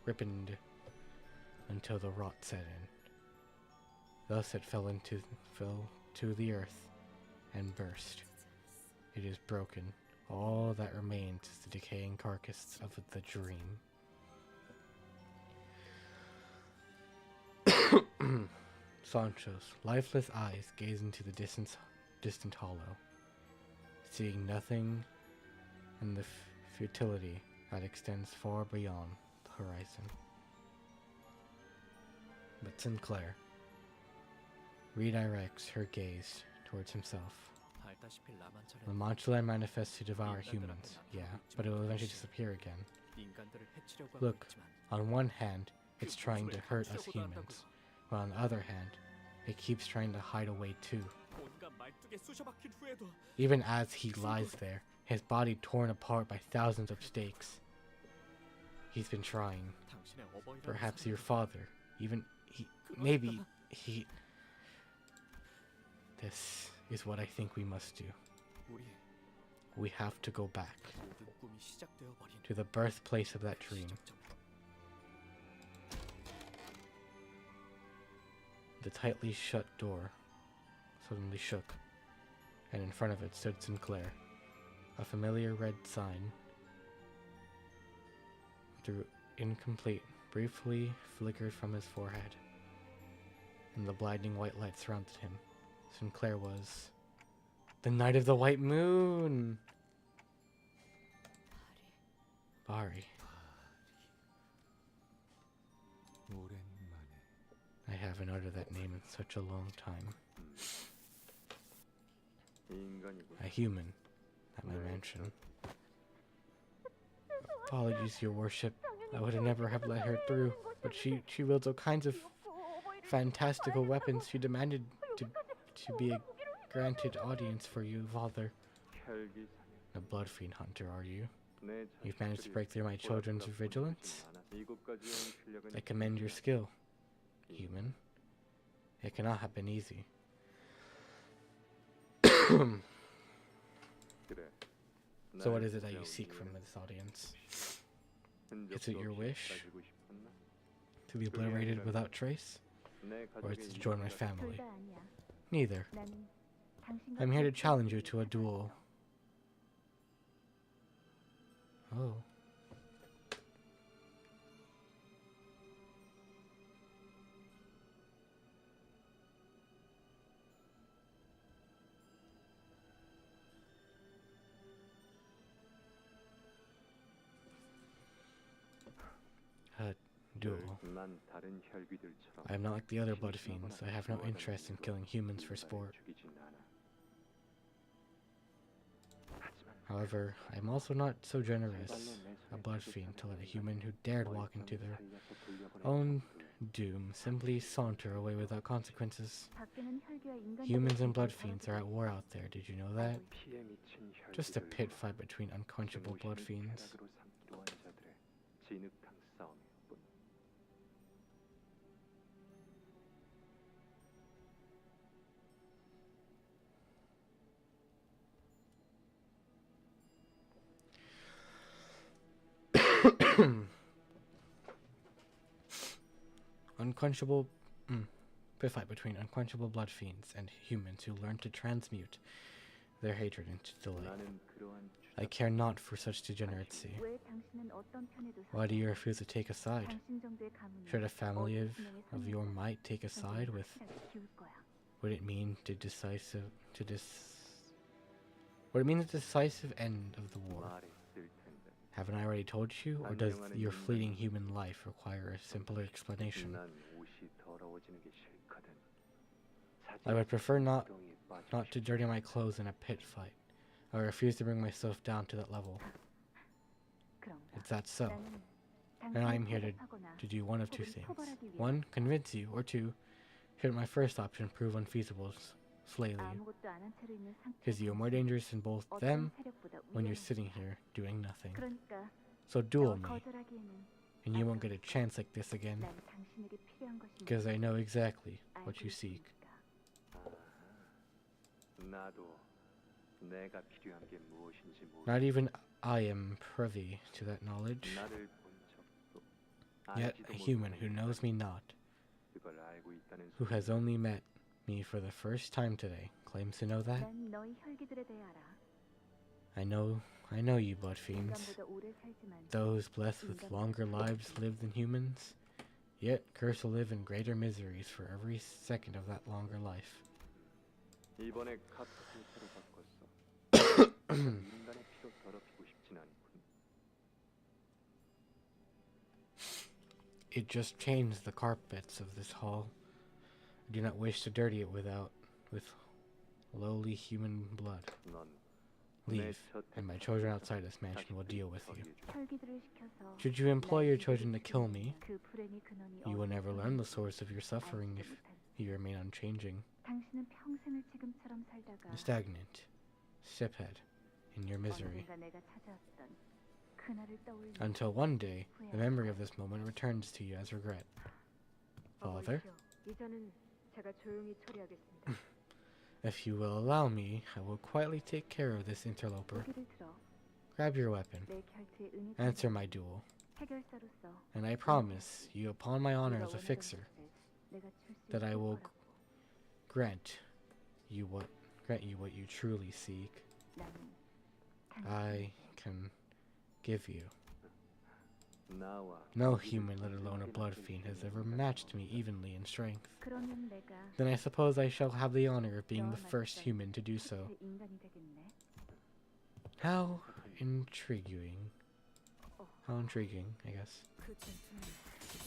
Rippened until the rot set in. Thus it fell to the earth and burst. It is broken. All that remains is the decaying carcass of the dream. Sancho's lifeless eyes gaze into the distant hollow, seeing nothing in the futility that extends far beyond the horizon. But Sinclair redirects her gaze towards himself. The Manchulan manifests to devour humans, yeah, but it will eventually disappear again. Look, on one hand, it's trying to hurt us humans, but on the other hand, it keeps trying to hide away too. Even as he lies there, his body torn apart by thousands of stakes. He's been trying. Perhaps your father, maybe he... This is what I think we must do. We have to go back to the birthplace of that dream. The tightly shut door suddenly shook, and in front of it stood Sinclair. A familiar red sign, through incomplete, briefly flickered from his forehead, and the blinding white light surrounded him. Sinclair was the Knight of the White Moon! Bari. I haven't uttered that name in such a long time. A human at my mansion. Apologies, your worship. I would have never have let her through, but she wields all kinds of fantastical weapons. She demanded to be a granted audience for you, father. A blood fiend hunter, are you? You've managed to break through my children's vigilance? I commend your skill, human. It cannot have been easy. So what is it that you seek from this audience? Is it your wish to be obliterated without trace? Or is it to join my family? Neither. I'm here to challenge you to a duel. Oh. A duel. I am not like the other blood fiends. I have no interest in killing humans for sport. However, I am also not so generous, a blood fiend, to let a human who dared walk into their own doom simply saunter away without consequences. Humans and blood fiends are at war out there, did you know that? Just a pit fight between unquenchable blood fiends. Pit fight between unquenchable blood fiends and humans who learn to transmute their hatred into delight. 나는 그러한 I care not for such degeneracy. 왜 당신은 어떤 편에도 Why do you 서지 refuse to take a side? 당신 정도의 가문은 Should a family 어느 of 진영에 your 서는가 might take a side with 확실하게 키울 거야. what it mean to what it means the decisive end of the war? 말했을 텐데. Haven't I already told you, or does your fleeting human life require a simpler explanation? 난 옷이 더러워지는 게 싫거든. I would prefer not 사지에 to dirty my clothes in a pit fight. I refuse to bring myself down to that level. 그런가? It's that so. 나는 And I'm here 당신을 타거나 to do one of two 혹은 things. 처벌하기 위해 One, convince you, or two, should my first option prove unfeasible, slay you. 아무것도 안 한 채로 있는 Because you are more 상태의 dangerous than both 어떤 them 세력보다 when you're 위험한 sitting 거야. here doing nothing. 그러니까 So duel 너 me, 거절하기에는 and you won't get a chance like this again, 난 당신에게 필요한 것이 because I know exactly what 알고 you seek. 있으니까. 나도 내가 필요한 게 무엇인지 Not even I am privy to that knowledge, 나를 본 적도 yet 알지도 a human who 못하는 knows me not, 그걸 알고 있다는 who has 소리야. only met me for the first time today, claims to know that? 난 너희 혈기들에 대해 알아. I know you blood fiends, 인간보다 오래 살지만 those blessed with longer lives live than humans, yet cursed to live in greater miseries for every second of that longer life. 이번에 카트 상태로 바꿨어. 인간의 피로 더럽히고 싶진 않군. It just changed the carpets of this hall. I do not wish to dirty it with lowly human blood. 넌 Leave, and my children outside this mansion will deal with you. 혈기들을 시켜서 Should you employ your children to kill me, 그 불행의 근원이 you will never 어디서 learn the 오는지 source of your suffering 알지도 if 못하지. you remain unchanging, 당신은 평생을 지금처럼 살다가 stagnant, stephead, in your misery, 언젠가 내가 찾아왔던 그날을 떠올리며 until one day the memory of this moment returns to you as regret. Father, 이자는 제가 조용히 처리하겠습니다. if you will allow me, I will quietly take care of this interloper. 고개를 들어 Grab your weapon, 내 곁에 은혜 answer my duel, 해결사로서 and I promise you upon my honor as a fixer 내가 줄 수 that I 있을 will 거라고. grant you what you truly seek. 나는 I can give you. 나와 No human, let alone a blood fiend, has ever matched me evenly in strength. 그러면 내가 Then I suppose I shall have the honor of being 너와 the first 맞선 human to do so. 첫째 인간이 되겠네. How intriguing. How intriguing, I guess. 그 전투는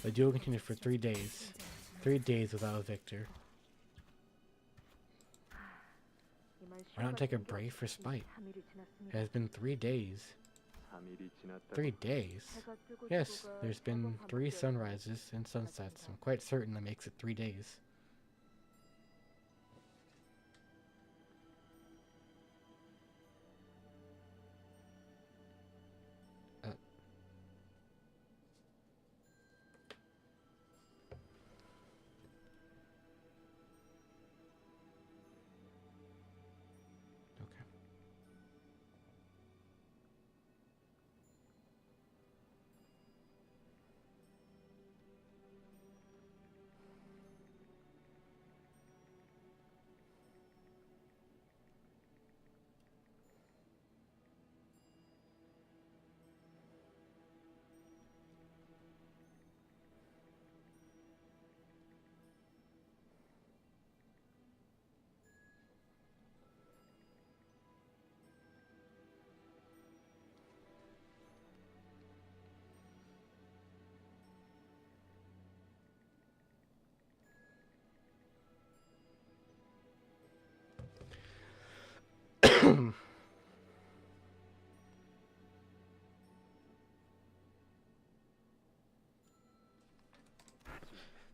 The duel continued for 3 days. 3 days without a victor. 이만 Why not take a 쉬어갈 break for 생각 spite? 3일이 It 지났습니다. has been 3 days. 3일이 지났다. 3 days? 해가 뜨고 Yes, 지고가 there's been 서버 3 밤을 sunrises and sunsets. I'm quite certain that makes it 3 days. Okay.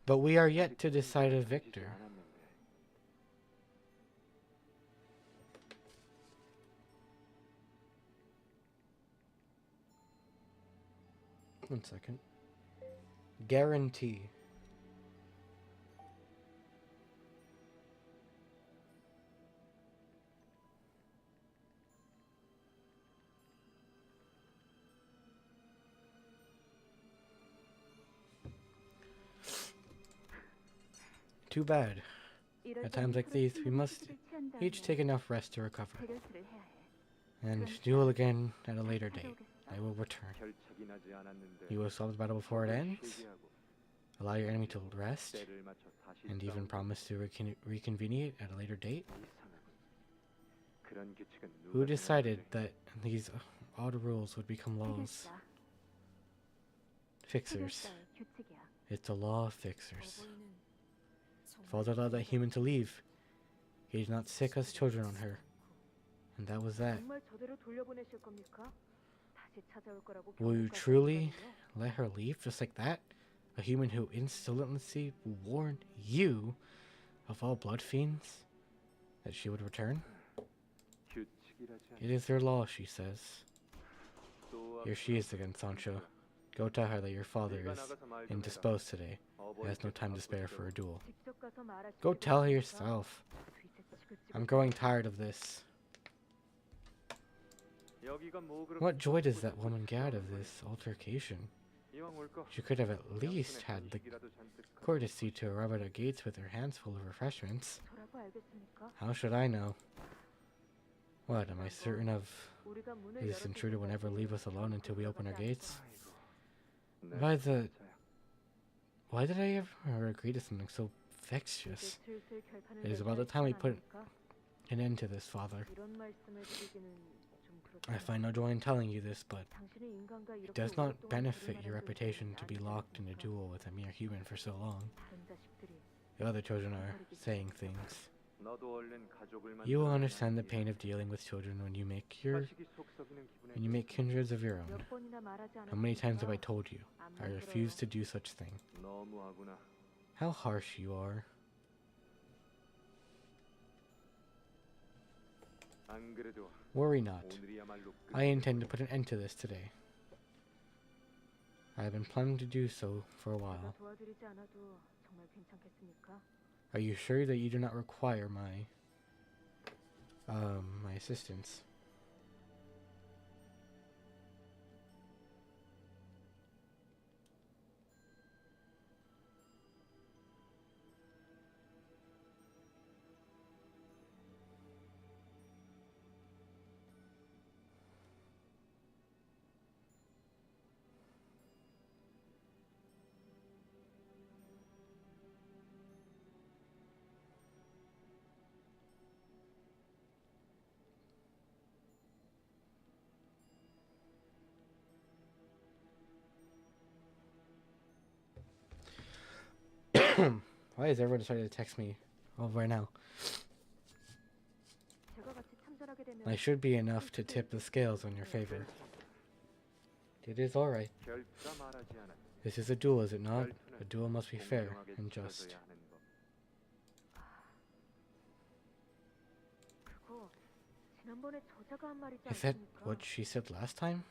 But we are yet to decide a victor. One second. Guarantee. Too bad. 이럴 At 땐 times like these, we must 휴식을 취한 다음에 each take enough rest to recover, 재결수를 해야 해. and duel again at a later date. 찾아오겠어? I will return. 결책이 나지 않았는데 You will solve the battle before it ends, 폐기하고 allow your enemy to rest, 때를 맞춰 다시 and even 싸우는 promise to reconvene it at a later date? 이상하군. 그런 규칙은 Who 누가 decided 정하는데 that these odd rules would become laws? 해결사. Fixers. 해결사의 규칙이야. It's the law of fixers. 어버이는 Father allowed that human to leave. He did not sick us children on her. And that was that. 정말 저대로 돌려보내실 겁니까? 다시 찾아올 거라고 Will you 경고까지 truly 하셨거든요. let her leave just like that? A human who insolently warned you, of all blood fiends, that she would return? 규칙이라지 It is their law, she says. 또 Here she is again, Sancho. Go tell her that your father 네가 is 나가서 말 좀 해라. indisposed today. He has no 어버이께 time to spare 바쁘시다고. for a duel. 직접 가서 말하시지 Go tell her 그랬습니까? yourself. 뒤새 지긋지긋 I'm growing tired of this. 여기가 뭐 그렇게 What joy does that 솟고 woman get out of 싸우는 this altercation? 거야? 이왕 올 거, She could have at 양손에 least had the 간식이라도 잔뜩 가지고 courtesy to arrive at our gates with her hands full of refreshments. 저라고 알겠습니까? How should I know? What, am I certain of 우리가 문을 this 열어줄 intruder will never 때까지 leave us alone until we open our gates? 아이고, By 내 the- 진짜야. Why did I ever agree to something so vexatious? 이제 슬슬 결판을 It is 내려야 about the time we 할 put 시간 아닙니까? an end to this, Father. 이런 말씀을 드리기는 좀 I 그렇죠. find no joy in telling you this, but 당신의 인간과 it 이렇게 does not 오랫동안 benefit 둘이 your 말한 reputation 것이 to be 아니지 locked in a 않습니까? duel with a mere human for so long. 다른 자식들이 The other children are saying things. 너도 얼른 가족을 You will 만들어야 understand the 하는 pain 일이야. of dealing with children when you make 자식이 속 썩이는 기분에 when you make kindreds of your own. 몇 번이나 말하지 How many times have I 않았습니까? told you? 안 I refuse to 만들어요. do such thing. 너무하구나. How harsh you are. 안 그래도 Worry not. 오늘이야말로 I intend to put an end to this today. I have been planning to do so for a 제가 while. 도와드리지 않아도 정말 괜찮겠습니까? Are you sure that you do not require my assistance? Why is everyone deciding to text me right now? 제가 같이 참전하게 되면 I should be enough to tip the scales on your favor. It is alright. 결투라 말하지 않았. This is a duel, is it not? A duel must be fair 공정하게 and just. 치러져야 하는 법. 그거 지난번에 저자가 한 말이지 Is that 않습니까? what she said last time?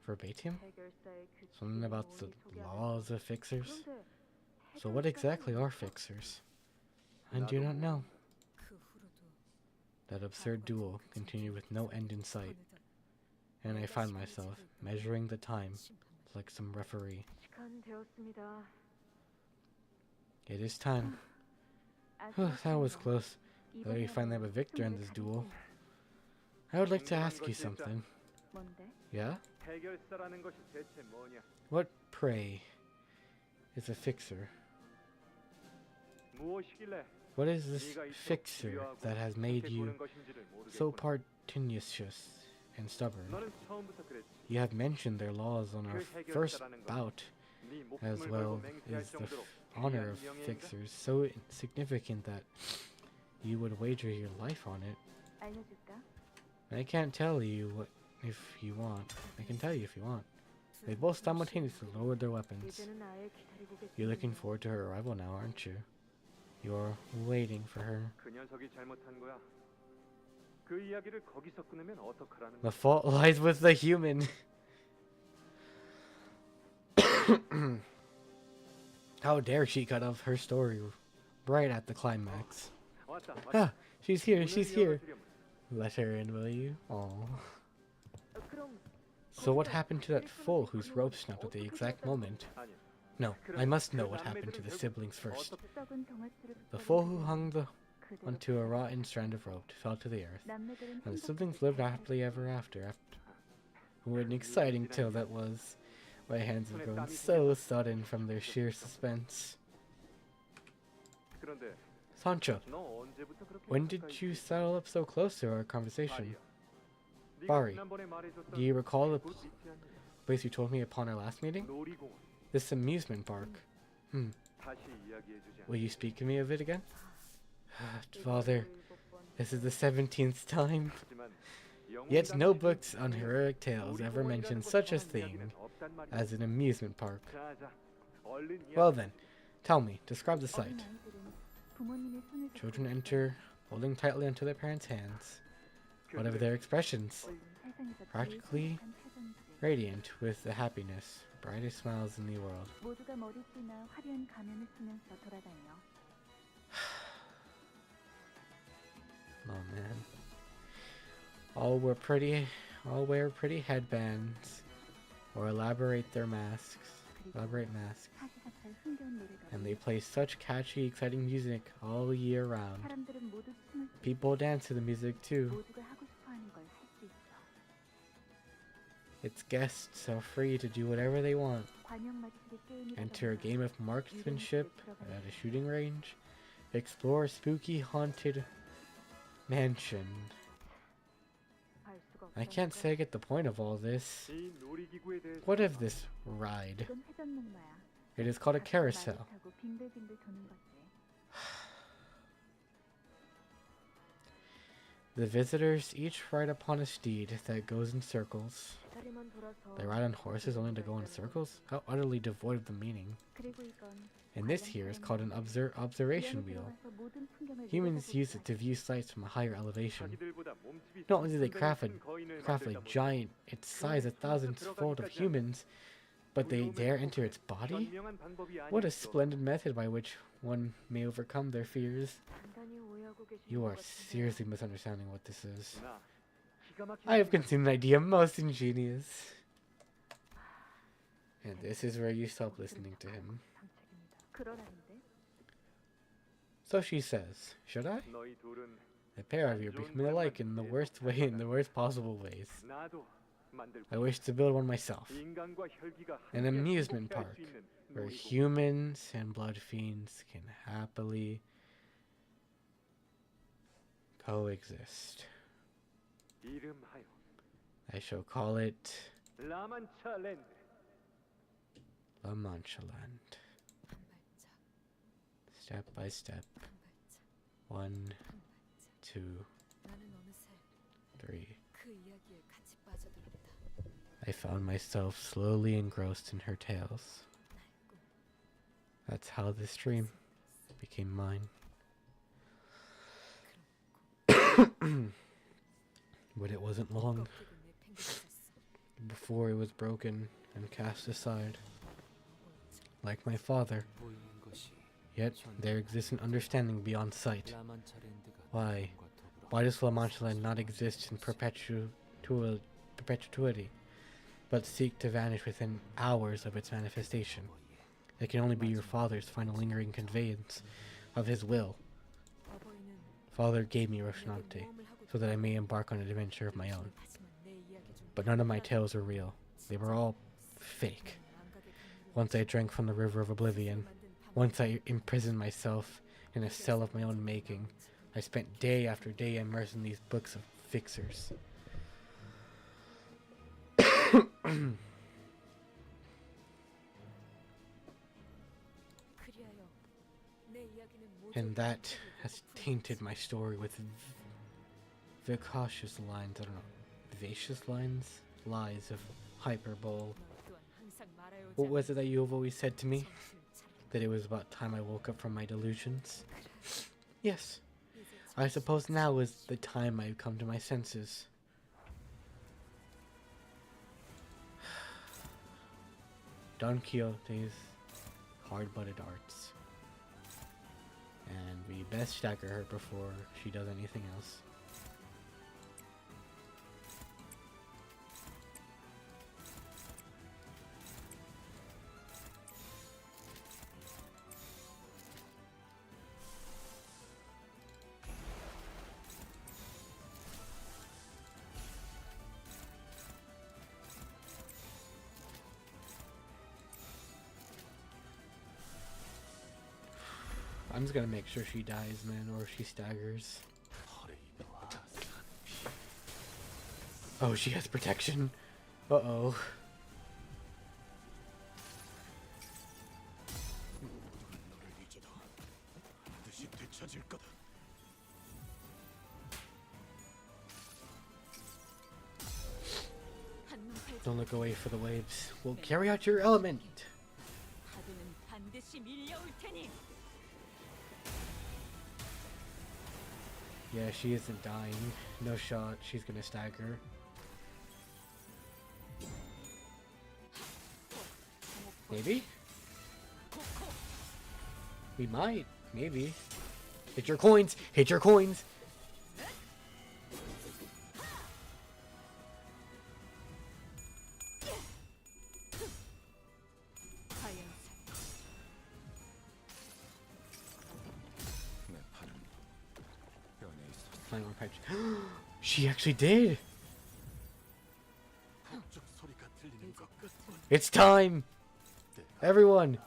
Verbatim? 해결사의 규칙이 Something about the 뭐니 소개하는- laws of fixers? 그런데 So what exactly are fixers? I do not know. 그 후로도 That absurd duel continued with no end in sight, and I find myself measuring the time like some referee. 시간 되었습니다. It is time. That was close. Though we finally have a victor in this duel. I would like to ask you something. 뭔데? Yeah? 해결사라는 것이 대체 뭐냐? What, pray, is a fixer? 무엇이길래 What is this 네가 이토록 fixer 두려워하고 that has made 그렇게 you 구는 것인지를 so 모르겠구나. pertinacious and stubborn? 너는 처음부터 그랬지. You have mentioned their laws on our 그 first 해결사라는 것, bout, 네 as 목숨을 well 걸고 맹세할 as the 정도로 honor 귀한 of 명예인가? fixers, so significant that you would wager your life on it. 알려줄까? I can't tell you what if you want. I can tell you if you want. They both simultaneously lowered their weapons. 이제는 아예 기다리고 You're looking 계시군요. forward to her arrival now, aren't you? You're waiting for her. 그 녀석이 잘못한 거야. 그 이야기를 거기서 끊으면 어떡하라는 The 거야? fault lies with the human. How dare she cut off her story right at the climax? 왔다, 왔다. Ah, she's here, 문을 she's here. 열어주렴. Let her in, will you? Aw. 그럼 So what happened to that fool whose rope snapped at the exact moment? 아니, No, I must know what happened to the siblings first. 어떻게 썩은 동아줄을 The fool who hung the onto a rotten strand of rope, fell to the earth, 남매들은 and the 행복하게 siblings lived 잘 happily ever after. What an exciting tale that was. My hands have grown so sudden from their sheer suspense. 그런데 Sancho, 너 언제부터 그렇게 when did 가까이 you 있었지? settle up so close to our conversation? 네가 Barry, 지난번에 말해줬던 do you recall the 그 밑에 아니냐? place you told me upon our last meeting? 놀이공원. This amusement park. 다시 이야기해주지 Will you speak to me of it again? Father, 7번 this is the 17th time. 않지만 Yet 영웅이라는 no 얘기는 books on 분명히 heroic tales ever 놀이공원이라는 mention 것을 such a 포함한 thing 이야기는 없단 말이야. as an amusement park. 자, 얼른 Well 이야기해. then, tell me, describe the sight. 어린아이들은 부모님의 손을 잡고 Children enter, holding tightly onto their parents' hands. What of their expressions? 세상에서 제일 Practically 행복한 표정이지. radiant with the happiness, brightest smiles in the world. 모두가 머리띠나 화려한 가면을 쓰면서 돌아다녀. Oh man. All wear pretty headbands, or elaborate masks, 사시사철 흥겨운 노래가 and they play such catchy, exciting music all year round. 사람들은 모두 춤을 추고 People dance to the music too. 모두가 하고 싶어하는 걸 할 수 있어. Its guests are free to do whatever they want. 관용 맞추기 게임이라던가 Enter a game of marksmanship at a shooting range. Explore a spooky haunted mansion. 알 수가 I can't say I get the point of all this. 이 놀이기구에 대해서 What of this ride? 이건 회전목마야. It is called a 가끔 carousel. 말을 타고 빙글빙글 도는 거지. The visitors each ride upon a steed that goes in circles. 다리만 돌아서 They ride on horses only to go in circles? How utterly devoid of the meaning. 그리고 이건 And this here is called an observation wheel. 들어가서 모든 풍경을 Humans 내려다보고 use it to view sights from a higher elevation. 자기들보다 몸집이 Not only do they 상당히 큰 거인을 craft a 만들다 보니 giant its size a thousandfold of humans, but they dare enter its body? 현명한 방법이 What a 아니었어. splendid method by which one may overcome their fears. 단단히 오해하고 계시는 You 것 are 같은데. seriously misunderstanding what this is. 나 기가 막힌 I have conceived an idea most ingenious. And this is where you stop listening to him. 상책입니다. 그러라는데 So she says, should I? 너희 둘은 The pair of you become alike in the worst way, in the worst possible ways. 나도 만들 I wish to build one myself. 인간과 혈기가 An 함께 amusement 행복해할 park 수 있는 where 놀이공원. humans and blood fiends can happily coexist. 이름하여 I shall call it 라만차 랜드. La Mancha Land. 한 발짝, Step by step. 한 발짝, 1, 한 2, 발짝. 나는 어느새 3. 그 이야기에 같이 빠져들었다. I found myself slowly engrossed in her tales. That's how this dream became mine. But it wasn't long 꺾이고 내팽개쳤어. before it was broken and cast aside. Like my father, 보이는 것이 yet there exists an understanding beyond sight. 라만차 랜드가 Why? 다음과 더불어 Why does La Mancha Land not exist in perpetuity, but seek to vanish within hours of its manifestation? It can only be your father's final lingering conveyance of his will. 어버이는 Father gave me 내게 Rocinante, 모험을 하고 so that I may embark on an adventure of my own. 하지만 내 이야기 중 But none of my tales are real. They were all fake. Once I drank from the river of oblivion. Once I imprisoned myself in a cell of my own making. I spent day after day immersed in these books of fixers. And that has tainted my story with vivacious lines, I don't know, vivacious lines? Lies of hyperbole. What was it that you have always said to me? That it was about time I woke up from my delusions? Yes, I suppose now is the time I've come to my senses. Don Quixote's hard-butted arts. And we best stagger her before she does anything else. I'm just gonna make sure she dies, man, or she staggers. Oh, she has protection. Uh-oh. 반드시 되찾을 거다. Don't look away for the waves. We'll carry out your element. 파도는 반드시 밀려올 테니. Yeah, she isn't dying. No shot. She's gonna stagger. Maybe? We might. Maybe. Hit your coins! Hit your coins! 내 팔은 뼈에 있어. Flying on pipes. She actually did! 북적 소리가 들리는 것 같아. It's time! Everyone!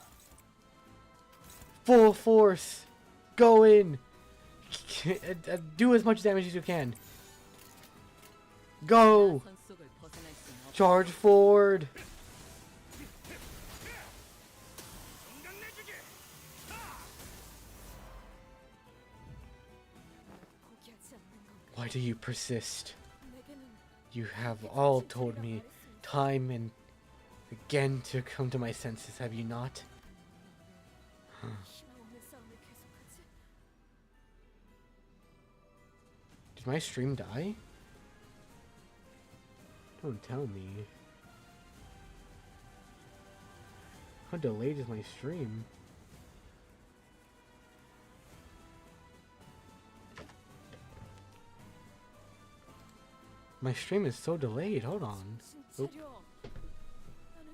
Full force! Go in! Do as much damage as you can. Go! 선 속을 벗어날 순 없고 Charge forward! 포기하지 않는 건가? Why do you persist? 내게는 You have all told me time and again to come to my senses, have you not? 희망 없는 싸움을 계속하지. Did my stream die? Don't tell me. How delayed is my stream? My stream is so delayed, hold on. 정신 Oop. 차려. 나는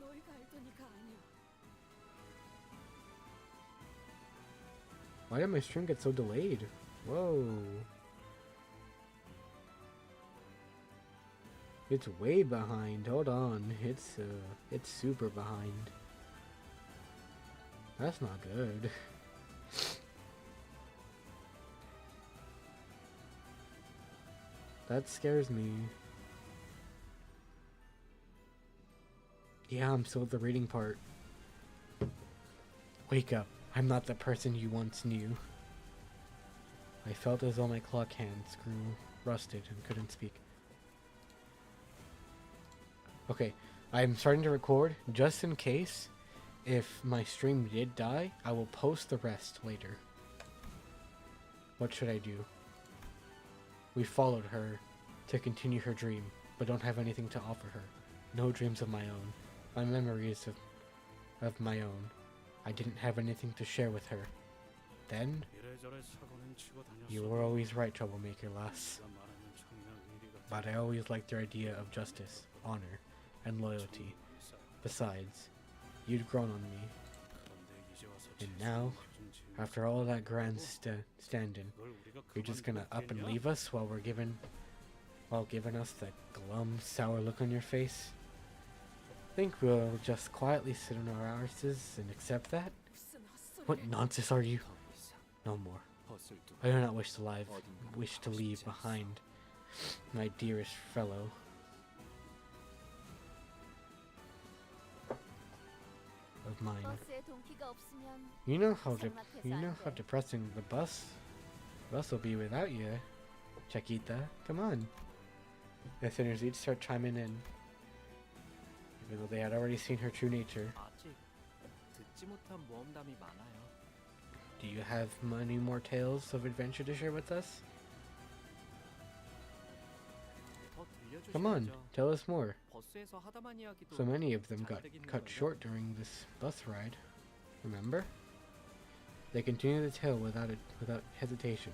너희가 알던 이가 아니야. Why did my stream get so delayed? Whoa. It's way behind. Hold on. It's super behind. That's not good. That scares me. Yeah, I'm still at the reading part. Wake up. I'm not the person you once knew. I felt as though my clock hands grew rusted and couldn't speak. Okay, I'm starting to record just in case if my stream did die, I will post the rest later. What should I do? We followed her to continue her dream, but don't have anything to offer her. No dreams of my own. My memories of my own. I didn't have anything to share with her. Then, 이래저래 사고는 치고 다녔어. you were always right, troublemaker lass. 네가 말하는 정의나 의리 같은 But I always liked your idea of justice, honor, and loyalty. Besides, you'd grown on me. 그런데 이제 와서 And now, after all that grandstanding, 그걸 우리가 you're just gonna up and 그만두겠냐? leave us while giving us that glum, sour look on your face? Think we'll just quietly sit on our arses and accept that? 무슨 헛소리를. What nonsense are you? No more. 벗을 두 I do not wish to leave behind my dearest fellow. Of mine. 버스에 동기가 없으면 You know how depressing the bus will be without you, Chiquita. Come on. The sinners each start chiming in, even though they had already seen her true nature. 아직 듣지 못한 모험담이 많아요. Do you have many more tales of adventure to share with us? 더 Come on, 들려주셔야죠. tell us more. 버스에서 하다만 이야기도 So many of them got 잘 되긴 cut 했거든요. short during this bus ride. Remember? They continue the tale without hesitation.